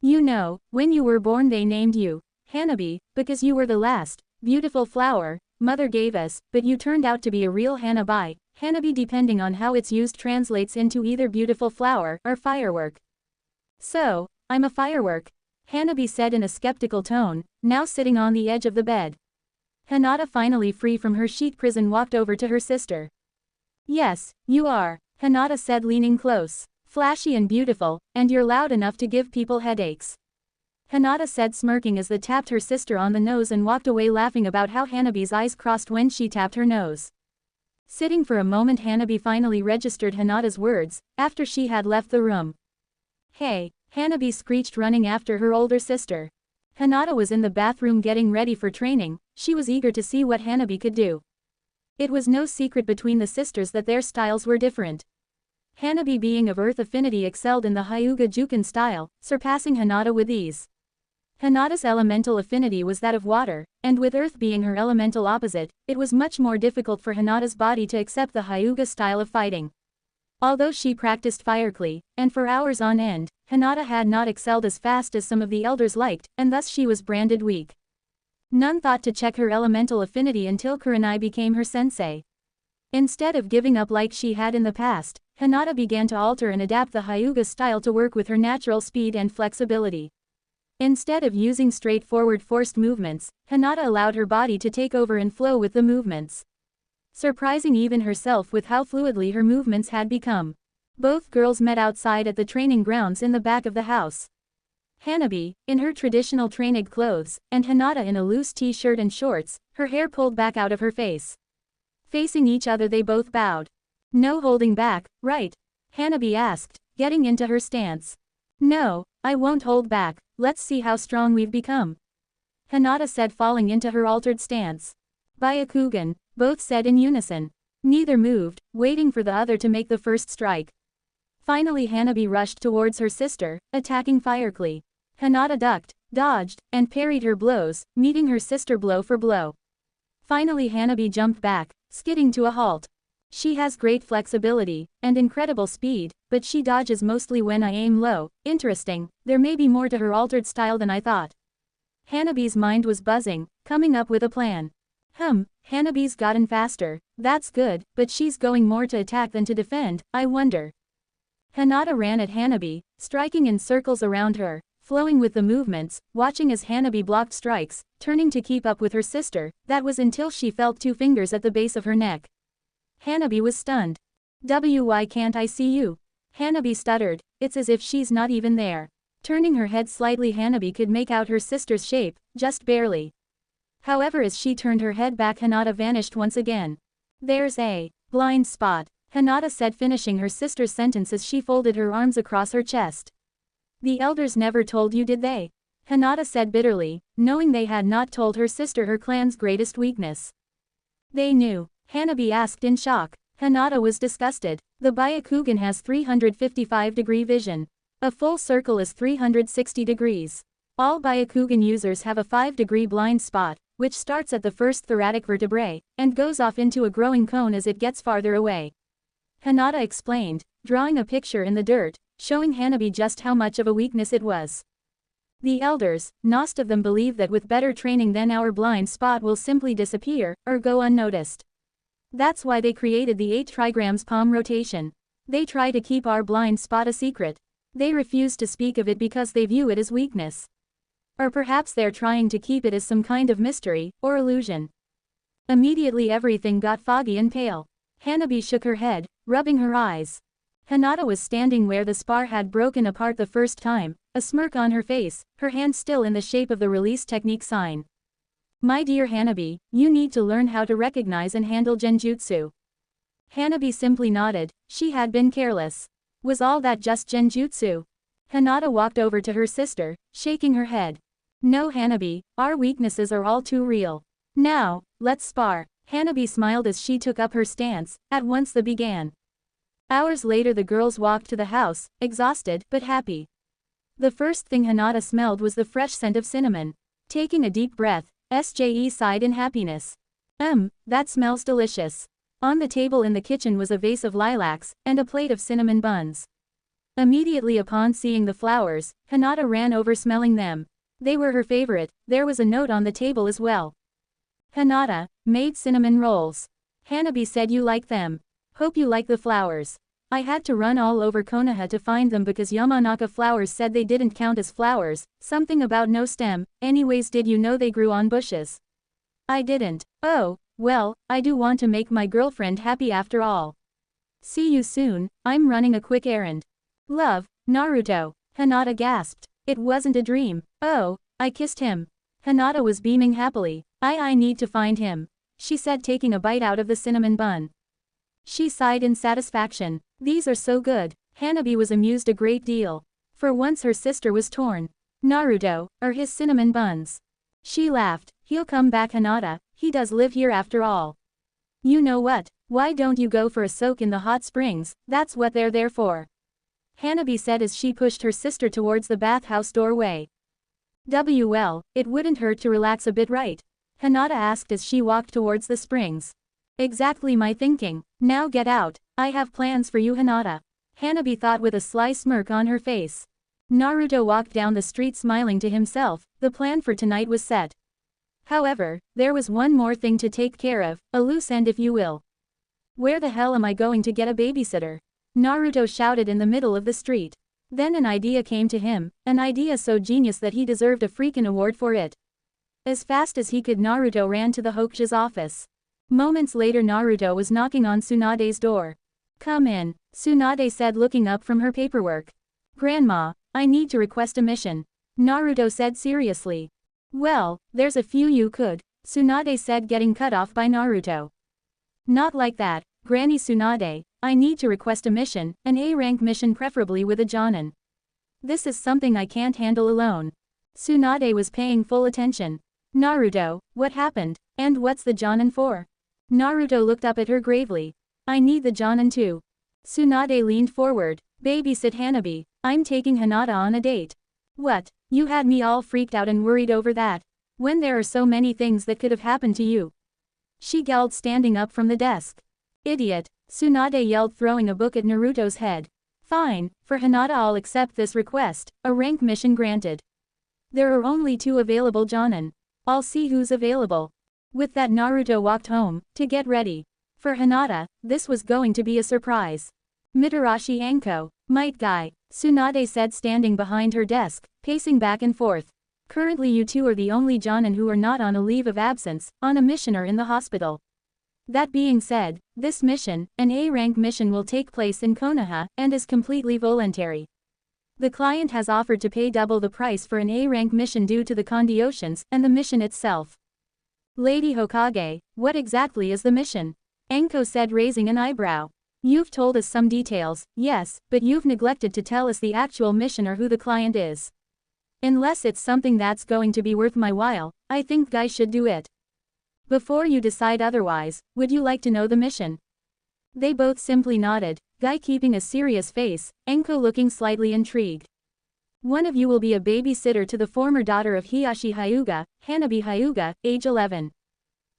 You know, when you were born they named you Hanabi, because you were the last beautiful flower Mother gave us, but you turned out to be a real Hanabi. Hanabi, depending on how it's used, translates into either beautiful flower or firework. So, I'm a firework, Hanabi said in a skeptical tone, now sitting on the edge of the bed. Hinata, finally free from her sheet prison, walked over to her sister. Yes, you are, Hinata said leaning close. Flashy and beautiful, and you're loud enough to give people headaches. Hinata said smirking as they tapped her sister on the nose and walked away laughing about how Hanabi's eyes crossed when she tapped her nose. Sitting for a moment, Hanabi finally registered Hinata's words, after she had left the room. Hey, Hanabi screeched running after her older sister. Hinata was in the bathroom getting ready for training, she was eager to see what Hanabi could do. It was no secret between the sisters that their styles were different. Hanabi, being of earth affinity, excelled in the Hyuga Juken style, surpassing Hinata with ease. Hinata's elemental affinity was that of water, and with earth being her elemental opposite, it was much more difficult for Hinata's body to accept the Hyuga style of fighting. Although she practiced firecly, and for hours on end, Hinata had not excelled as fast as some of the elders liked, and thus she was branded weak. None thought to check her elemental affinity until Kurenai became her sensei. Instead of giving up like she had in the past, Hinata began to alter and adapt the Hyuga style to work with her natural speed and flexibility. Instead of using straightforward forced movements, Hinata allowed her body to take over and flow with the movements. Surprising even herself with how fluidly her movements had become. Both girls met outside at the training grounds in the back of the house. Hanabi, in her traditional training clothes, and Hinata in a loose t-shirt and shorts, her hair pulled back out of her face. Facing each other, they both bowed. No holding back, right? Hanabi asked, getting into her stance. No, I won't hold back, let's see how strong we've become. Hinata said, falling into her altered stance. Byakugan, both said in unison. Neither moved, waiting for the other to make the first strike. Finally Hanabi rushed towards her sister, attacking firecly. Hinata ducked, dodged, and parried her blows, meeting her sister blow for blow. Finally Hanabi jumped back, skidding to a halt. She has great flexibility, and incredible speed, but she dodges mostly when I aim low. Interesting, there may be more to her altered style than I thought. Hanabi's mind was buzzing, coming up with a plan. Hanabi's gotten faster, that's good, but she's going more to attack than to defend, I wonder. Hinata ran at Hanabi, striking in circles around her, flowing with the movements, watching as Hanabi blocked strikes, turning to keep up with her sister, that was until she felt two fingers at the base of her neck. Hanabi was stunned. Why can't I see you? Hanabi stuttered, it's as if she's not even there. Turning her head slightly, Hanabi could make out her sister's shape, just barely. However, as she turned her head back, Hinata vanished once again. There's a blind spot, Hinata said, finishing her sister's sentence as she folded her arms across her chest. The elders never told you, did they? Hinata said bitterly, knowing they had not told her sister her clan's greatest weakness. They knew. Hanabi asked in shock. Hinata was disgusted. The Byakugan has 355-degree vision. A full circle is 360 degrees. All Byakugan users have a 5-degree blind spot, which starts at the first thoracic vertebrae, and goes off into a growing cone as it gets farther away. Hinata explained, drawing a picture in the dirt, showing Hanabi just how much of a weakness it was. The elders, most of them believe that with better training then our blind spot will simply disappear, or go unnoticed. That's why they created the 8 trigrams palm rotation. They try to keep our blind spot a secret. They refuse to speak of it because they view it as weakness. Or perhaps they're trying to keep it as some kind of mystery, or illusion. Immediately everything got foggy and pale. Hanabi shook her head, rubbing her eyes. Hinata was standing where the spar had broken apart the first time, a smirk on her face, her hand still in the shape of the release technique sign. My dear Hanabi, you need to learn how to recognize and handle genjutsu. Hanabi simply nodded, she had been careless. Was all that just genjutsu? Hinata walked over to her sister, shaking her head. No Hanabi, our weaknesses are all too real. Now, let's spar. Hanabi smiled as she took up her stance, at once they began. Hours later the girls walked to the house, exhausted but happy. The first thing Hinata smelled was the fresh scent of cinnamon. Taking a deep breath, SJE sighed in happiness. That smells delicious. On the table in the kitchen was a vase of lilacs, and a plate of cinnamon buns. Immediately upon seeing the flowers, Hinata ran over smelling them. They were her favorite, there was a note on the table as well. Hinata, made cinnamon rolls. Hanabi said you like them. Hope you like the flowers. I had to run all over Konoha to find them because Yamanaka flowers said they didn't count as flowers, something about no stem. Anyways, did you know they grew on bushes? I didn't. Oh, well, I do want to make my girlfriend happy after all. See you soon, I'm running a quick errand. Love, Naruto, Hinata gasped. It wasn't a dream. Oh, I kissed him. Hinata was beaming happily. I need to find him, she said, taking a bite out of the cinnamon bun. She sighed in satisfaction. These are so good. Hanabi was amused a great deal. For once her sister was torn. Naruto, or his cinnamon buns. She laughed. He'll come back, Hinata, he does live here after all. You know what, why don't you go for a soak in the hot springs, that's what they're there for. Hanabi said as she pushed her sister towards the bathhouse doorway. Well, it wouldn't hurt to relax a bit, right? Hinata asked as she walked towards the springs. Exactly my thinking. Now get out, I have plans for you, Hinata. Hanabi thought with a sly smirk on her face. Naruto walked down the street smiling to himself, the plan for tonight was set. However, there was one more thing to take care of, a loose end if you will. Where the hell am I going to get a babysitter? Naruto shouted in the middle of the street. Then an idea came to him, an idea so genius that he deserved a freaking award for it. As fast as he could, Naruto ran to the Hokage's office. Moments later, Naruto was knocking on Tsunade's door. Come in, Tsunade said, looking up from her paperwork. Grandma, I need to request a mission, Naruto said seriously. Well, there's a few you could, Tsunade said, getting cut off by Naruto. Not like that, Granny Tsunade, I need to request a mission, an A-rank mission, preferably with a Jonin. This is something I can't handle alone. Tsunade was paying full attention. Naruto, what happened, and what's the Jonin for? Naruto looked up at her gravely. I need the Jonin too. Tsunade leaned forward. Babysit Hanabi, I'm taking Hinata on a date. What, you had me all freaked out and worried over that, when there are so many things that could have happened to you. She yelled, standing up from the desk. Idiot, Tsunade yelled, throwing a book at Naruto's head. Fine, for Hinata I'll accept this request, a rank mission granted. There are only 2 available Jonin. I'll see who's available. With that, Naruto walked home, to get ready. For Hinata, this was going to be a surprise. Mitarashi Anko, might guy, Tsunade said, standing behind her desk, pacing back and forth. Currently you 2 are the only Jonin who are not on a leave of absence, on a mission or in the hospital. That being said, this mission, an A-rank mission, will take place in Konoha, and is completely voluntary. The client has offered to pay double the price for an A-rank mission due to the conditions and the mission itself. Lady Hokage, what exactly is the mission? Anko said, raising an eyebrow. You've told us some details, yes, but you've neglected to tell us the actual mission or who the client is. Unless it's something that's going to be worth my while, I think Guy should do it. Before you decide otherwise, would you like to know the mission? They both simply nodded, Guy keeping a serious face, Anko looking slightly intrigued. One of you will be a babysitter to the former daughter of Hiyashi Hyuga, Hanabi Hyuga, age 11.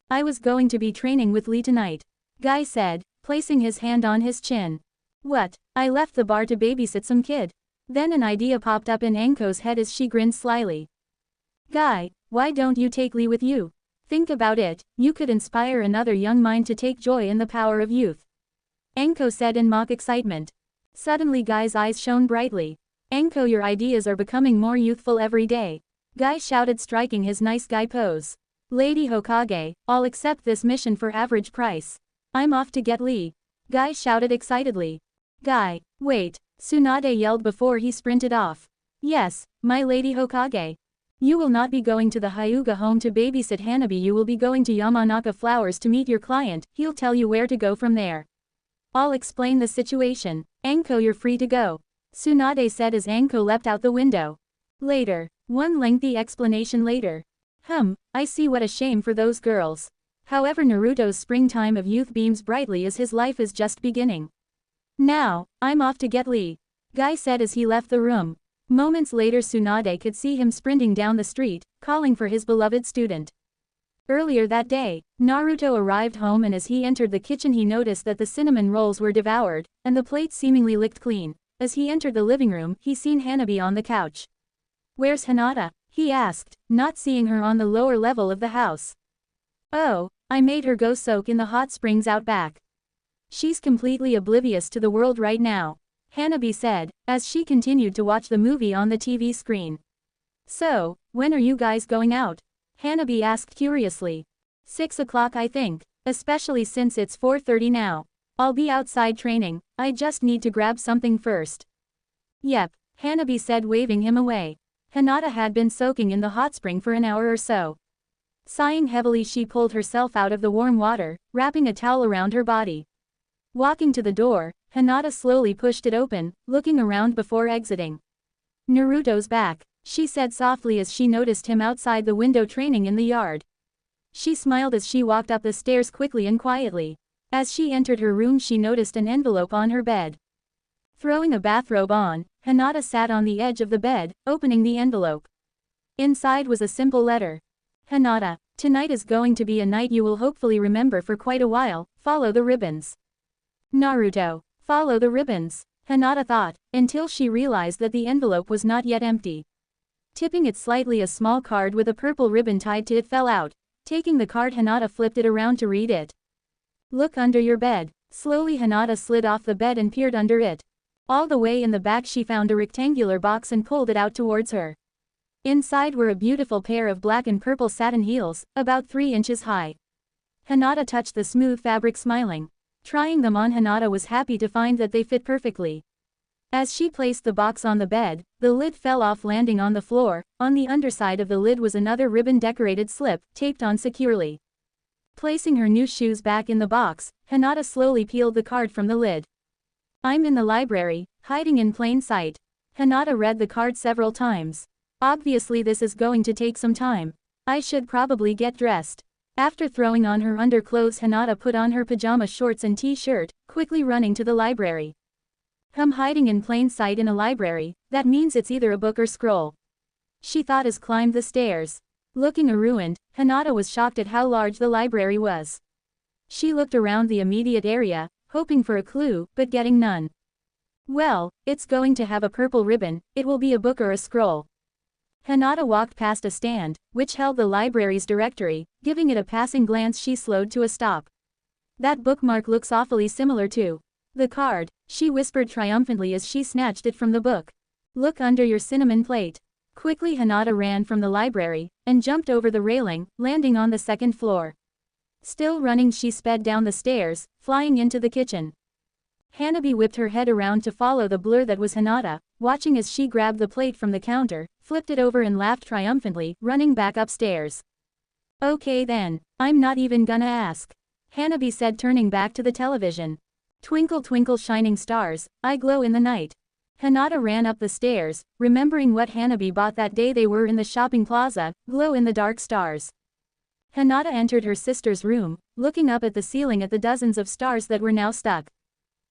I was going to be training with Lee tonight, Guy said, placing his hand on his chin. What, I left the bar to babysit some kid? Then an idea popped up in Anko's head as she grinned slyly. Guy, why don't you take Lee with you? Think about it, you could inspire another young mind to take joy in the power of youth. Anko said in mock excitement. Suddenly Guy's eyes shone brightly. Anko, your ideas are becoming more youthful every day, Guy shouted, striking his nice guy pose. Lady Hokage, I'll accept this mission for average price. I'm off to get Lee, Guy shouted excitedly. Guy, wait, Tsunade yelled before he sprinted off. Yes, my Lady Hokage. You will not be going to the Hyuga home to babysit Hanabi, you will be going to Yamanaka Flowers to meet your client, he'll tell you where to go from there. I'll explain the situation. Anko, you're free to go, Tsunade said as Anko leapt out the window. Later, one lengthy explanation later. I see, what a shame for those girls. However, Naruto's springtime of youth beams brightly as his life is just beginning. Now, I'm off to get Lee, Guy said as he left the room. Moments later, Tsunade could see him sprinting down the street, calling for his beloved student. Earlier that day, Naruto arrived home, and as he entered the kitchen he noticed that the cinnamon rolls were devoured, and the plates seemingly licked clean. As he entered the living room, he seen Hanabi on the couch. Where's Hinata? He asked, not seeing her on the lower level of the house. Oh, I made her go soak in the hot springs out back. She's completely oblivious to the world right now, Hanabi said, as she continued to watch the movie on the TV screen. So, when are you guys going out? Hanabi asked curiously. 6 o'clock I think, especially since it's 4:30 now. I'll be outside training, I just need to grab something first. Yep, Hanabi said, waving him away. Hinata had been soaking in the hot spring for an hour or so. Sighing heavily, she pulled herself out of the warm water, wrapping a towel around her body. Walking to the door, Hinata slowly pushed it open, looking around before exiting. Naruto's back, she said softly as she noticed him outside the window training in the yard. She smiled as she walked up the stairs quickly and quietly. As she entered her room, she noticed an envelope on her bed. Throwing a bathrobe on, Hinata sat on the edge of the bed, opening the envelope. Inside was a simple letter. Hinata, tonight is going to be a night you will hopefully remember for quite a while, follow the ribbons. Naruto, follow the ribbons, Hinata thought, until she realized that the envelope was not yet empty. Tipping it slightly, a small card with a purple ribbon tied to it fell out. Taking the card, Hinata flipped it around to read it. Look under your bed. Slowly Hinata slid off the bed and peered under it. All the way in the back she found a rectangular box and pulled it out towards her. Inside were a beautiful pair of black and purple satin heels, about 3 inches high. Hinata touched the smooth fabric, smiling. Trying them on, Hinata was happy to find that they fit perfectly. As she placed the box on the bed, the lid fell off, landing on the floor. On the underside of the lid was another ribbon-decorated slip, taped on securely. Placing her new shoes back in the box, Hinata slowly peeled the card from the lid. I'm in the library, hiding in plain sight. Hinata read the card several times. Obviously this is going to take some time. I should probably get dressed. After throwing on her underclothes, Hinata put on her pajama shorts and t-shirt, quickly running to the library. Hiding in plain sight in a library, that means it's either a book or scroll. She thought as climbed the stairs. Looking ruined, Hinata was shocked at how large the library was. She looked around the immediate area, hoping for a clue, but getting none. Well, it's going to have a purple ribbon, it will be a book or a scroll. Hinata walked past a stand, which held the library's directory. Giving it a passing glance, she slowed to a stop. That bookmark looks awfully similar to the card, she whispered triumphantly as she snatched it from the book. Look under your cinnamon plate. Quickly Hinata ran from the library, and jumped over the railing, landing on the second floor. Still running, she sped down the stairs, flying into the kitchen. Hanabi whipped her head around to follow the blur that was Hinata, watching as she grabbed the plate from the counter, flipped it over and laughed triumphantly, running back upstairs. Okay then, I'm not even gonna ask. Hanabi said, turning back to the television. Twinkle twinkle shining stars, I glow in the night. Hinata ran up the stairs, remembering what Hanabi bought that day they were in the shopping plaza, glow in the dark stars. Hinata entered her sister's room, looking up at the ceiling at the dozens of stars that were now stuck.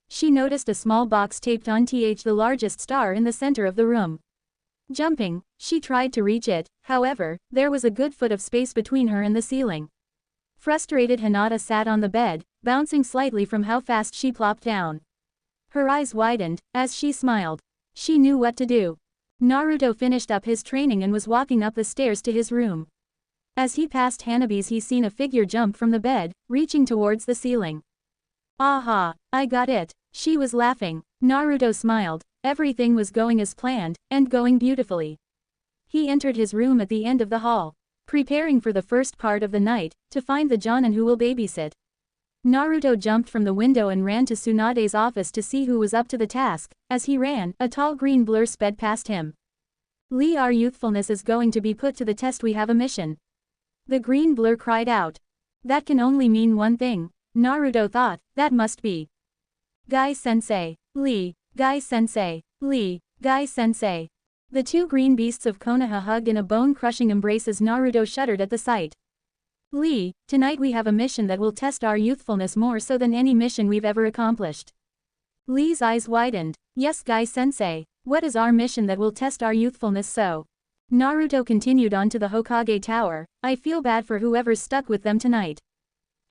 She noticed a small box taped on the largest star in the center of the room. Jumping, she tried to reach it, however, there was a good foot of space between her and the ceiling. Frustrated, Hinata sat on the bed, bouncing slightly from how fast she plopped down. Her eyes widened, as she smiled. She knew what to do. Naruto finished up his training and was walking up the stairs to his room. As he passed Hanabi's, he seen a figure jump from the bed, reaching towards the ceiling. Aha, I got it. She was laughing. Naruto smiled. Everything was going as planned, and going beautifully. He entered his room at the end of the hall, preparing for the first part of the night, to find the Jonin who will babysit. Naruto jumped from the window and ran to Tsunade's office to see who was up to the task. As he ran, a tall green blur sped past him. Lee, our youthfulness is going to be put to the test, we have a mission. The green blur cried out. That can only mean one thing, Naruto thought, that must be Guy-sensei, Lee, Guy-sensei, Lee, Guy-sensei. The two green beasts of Konoha hugged in a bone-crushing embrace as Naruto shuddered at the sight. Lee, tonight we have a mission that will test our youthfulness more so than any mission we've ever accomplished. Lee's eyes widened. Yes, Guy-sensei, what is our mission that will test our youthfulness so? Naruto continued on to the Hokage Tower. I feel bad for whoever's stuck with them tonight.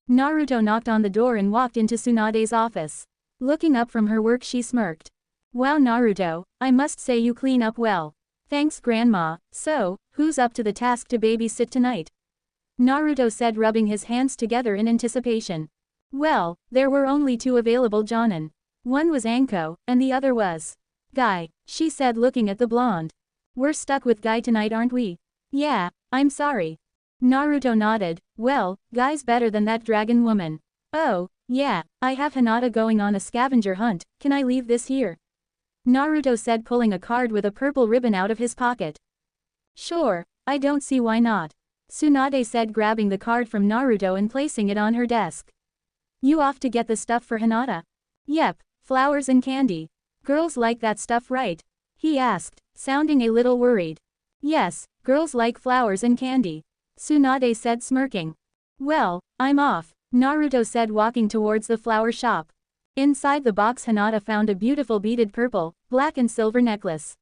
Naruto knocked on the door and walked into Tsunade's office. Looking up from her work, she smirked. Wow, Naruto, I must say you clean up well. Thanks, Grandma. So, who's up to the task to babysit tonight? Naruto said, rubbing his hands together in anticipation. Well, there were only 2 available Jonin. One was Anko, and the other was Guy, she said, looking at the blonde. We're stuck with Guy tonight, aren't we? Yeah, I'm sorry. Naruto nodded. Well, Guy's better than that dragon woman. Oh, Yeah, I have Hinata going on a scavenger hunt, can I leave this here? Naruto said, pulling a card with a purple ribbon out of his pocket. Sure, I don't see why not. Tsunade said, grabbing the card from Naruto and placing it on her desk. You off to get the stuff for Hinata? Yep, flowers and candy. Girls like that stuff, right? He asked, sounding a little worried. Yes, girls like flowers and candy. Tsunade said, smirking. Well, I'm off, Naruto said, walking towards the flower shop. Inside the box, Hinata found a beautiful beaded purple, black and silver necklace.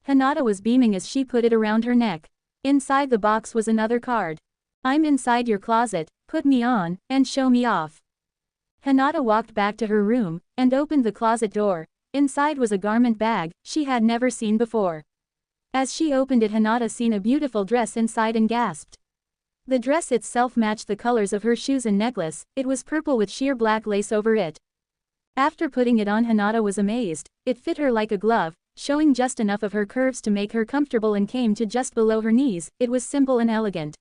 Hinata was beaming as she put it around her neck. Inside the box was another card. I'm inside your closet, put me on, and show me off. Hinata walked back to her room, and opened the closet door. Inside was a garment bag she had never seen before. As she opened it, Hinata seen a beautiful dress inside and gasped. The dress itself matched the colors of her shoes and necklace, it was purple with sheer black lace over it. After putting it on, Hinata was amazed, it fit her like a glove, showing just enough of her curves to make her comfortable and came to just below her knees, it was simple and elegant.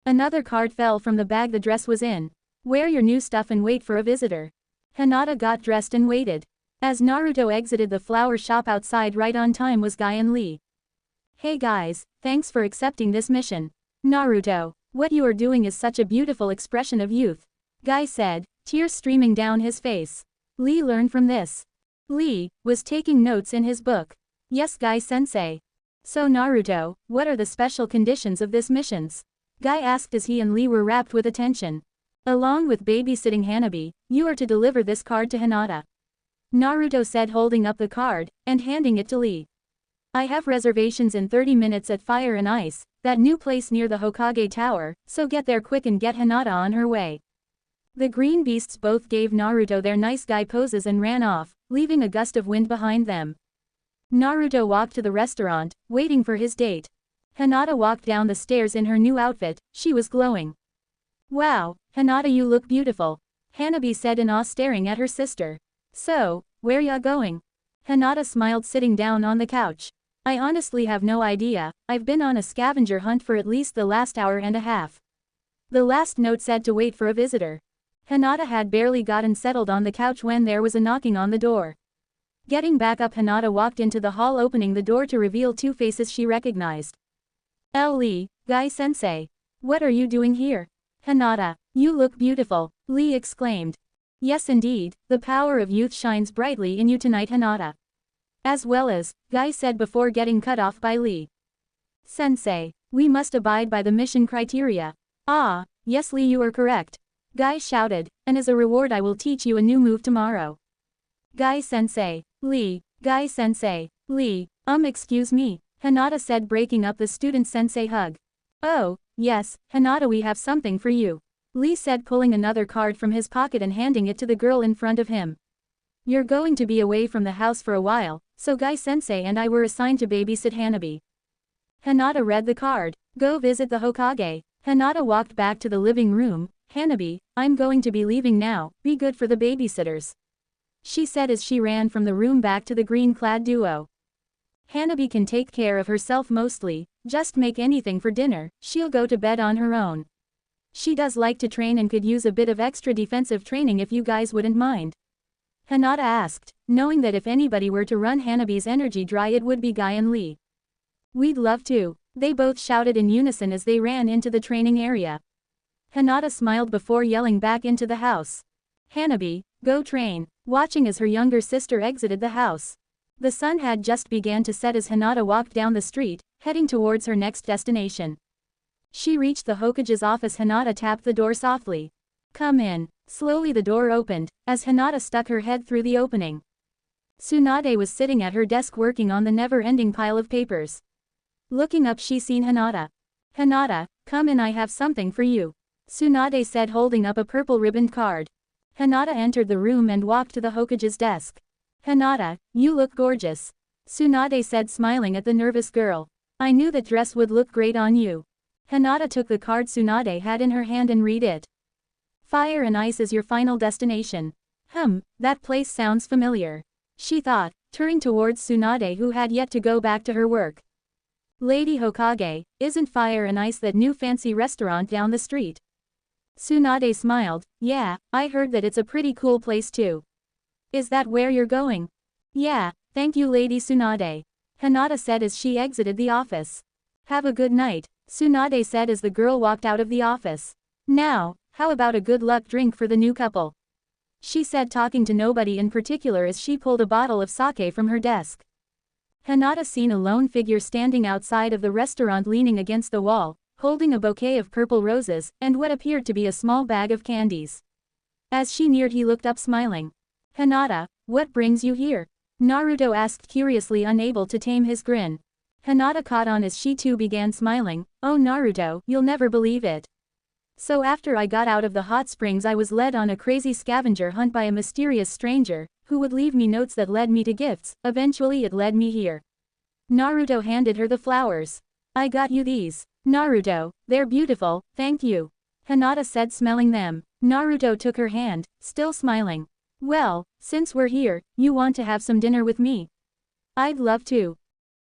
Another card fell from the bag the dress was in. Wear your new stuff and wait for a visitor. Hinata got dressed and waited. As Naruto exited the flower shop, outside right on time was Guy and Lee. Hey guys, thanks for accepting this mission. Naruto, what you are doing is such a beautiful expression of youth. Guy said, tears streaming down his face. Lee learned from this. Lee was taking notes in his book. Yes, Guy-sensei. So Naruto, what are the special conditions of this missions? Guy asked as he and Lee were rapt with attention. Along with babysitting Hanabi, you are to deliver this card to Hinata. Naruto said, holding up the card, and handing it to Lee. I have reservations in 30 minutes at Fire and Ice, that new place near the Hokage Tower, so get there quick and get Hinata on her way. The green beasts both gave Naruto their nice guy poses and ran off, leaving a gust of wind behind them. Naruto walked to the restaurant, waiting for his date. Hinata walked down the stairs in her new outfit, she was glowing. Wow, Hinata, you look beautiful, Hanabi said in awe, staring at her sister. So, where ya going? Hinata smiled, sitting down on the couch. I honestly have no idea, I've been on a scavenger hunt for at least the last hour and a half. The last note said to wait for a visitor. Hinata had barely gotten settled on the couch when there was a knocking on the door. Getting back up, Hinata walked into the hall, opening the door to reveal two faces she recognized. Lee, Guy-sensei. What are you doing here? Hinata, you look beautiful, Lee exclaimed. Yes indeed, the power of youth shines brightly in you tonight, Hinata. As well as, Guy said before getting cut off by Lee. Sensei, we must abide by the mission criteria. Ah, yes Lee, you are correct. Guy shouted, and as a reward I will teach you a new move tomorrow. Guy-sensei, Lee, Guy-sensei, Lee, excuse me, Hinata said, breaking up the student-sensei hug. Oh, yes, Hinata, we have something for you. Lee said, pulling another card from his pocket and handing it to the girl in front of him. You're going to be away from the house for a while, so Guy-sensei and I were assigned to babysit Hanabi. Hinata read the card. Go visit the Hokage. Hinata walked back to the living room. Hanabi, I'm going to be leaving now, be good for the babysitters. She said as she ran from the room back to the green-clad duo. Hanabi can take care of herself mostly, just make anything for dinner, she'll go to bed on her own. She does like to train and could use a bit of extra defensive training if you guys wouldn't mind. Hinata asked, knowing that if anybody were to run Hanabi's energy dry it would be Guy and Lee. We'd love to, they both shouted in unison as they ran into the training area. Hinata smiled before yelling back into the house. Hanabi, go train, watching as her younger sister exited the house. The sun had just began to set as Hinata walked down the street, heading towards her next destination. She reached the Hokage's office. Hinata tapped the door softly. Come in. Slowly the door opened, as Hinata stuck her head through the opening. Tsunade was sitting at her desk working on the never-ending pile of papers. Looking up, she seen Hinata. Hinata, come in, I have something for you. Tsunade said, holding up a purple ribboned card. Hinata entered the room and walked to the Hokage's desk. Hinata, you look gorgeous. Tsunade said, smiling at the nervous girl. I knew that dress would look great on you. Hinata took the card Tsunade had in her hand and read it. Fire and Ice is your final destination. That place sounds familiar. She thought, turning towards Tsunade, who had yet to go back to her work. Lady Hokage, isn't Fire and Ice that new fancy restaurant down the street? Tsunade smiled. Yeah, I heard that it's a pretty cool place too. Is that where you're going? Yeah, thank you Lady Tsunade. Hinata said as she exited the office. Have a good night, Tsunade said as the girl walked out of the office. Now, how about a good luck drink for the new couple? She said, talking to nobody in particular as she pulled a bottle of sake from her desk. Hinata seen a lone figure standing outside of the restaurant leaning against the wall, holding a bouquet of purple roses, and what appeared to be a small bag of candies. As she neared, he looked up smiling. Hinata, what brings you here? Naruto asked curiously, unable to tame his grin. Hinata caught on as she too began smiling. Oh Naruto, you'll never believe it. So after I got out of the hot springs, I was led on a crazy scavenger hunt by a mysterious stranger, who would leave me notes that led me to gifts. Eventually it led me here. Naruto handed her the flowers. I got you these. Naruto, they're beautiful, thank you. Hinata said, smelling them. Naruto took her hand, still smiling. Well, since we're here, you want to have some dinner with me? I'd love to.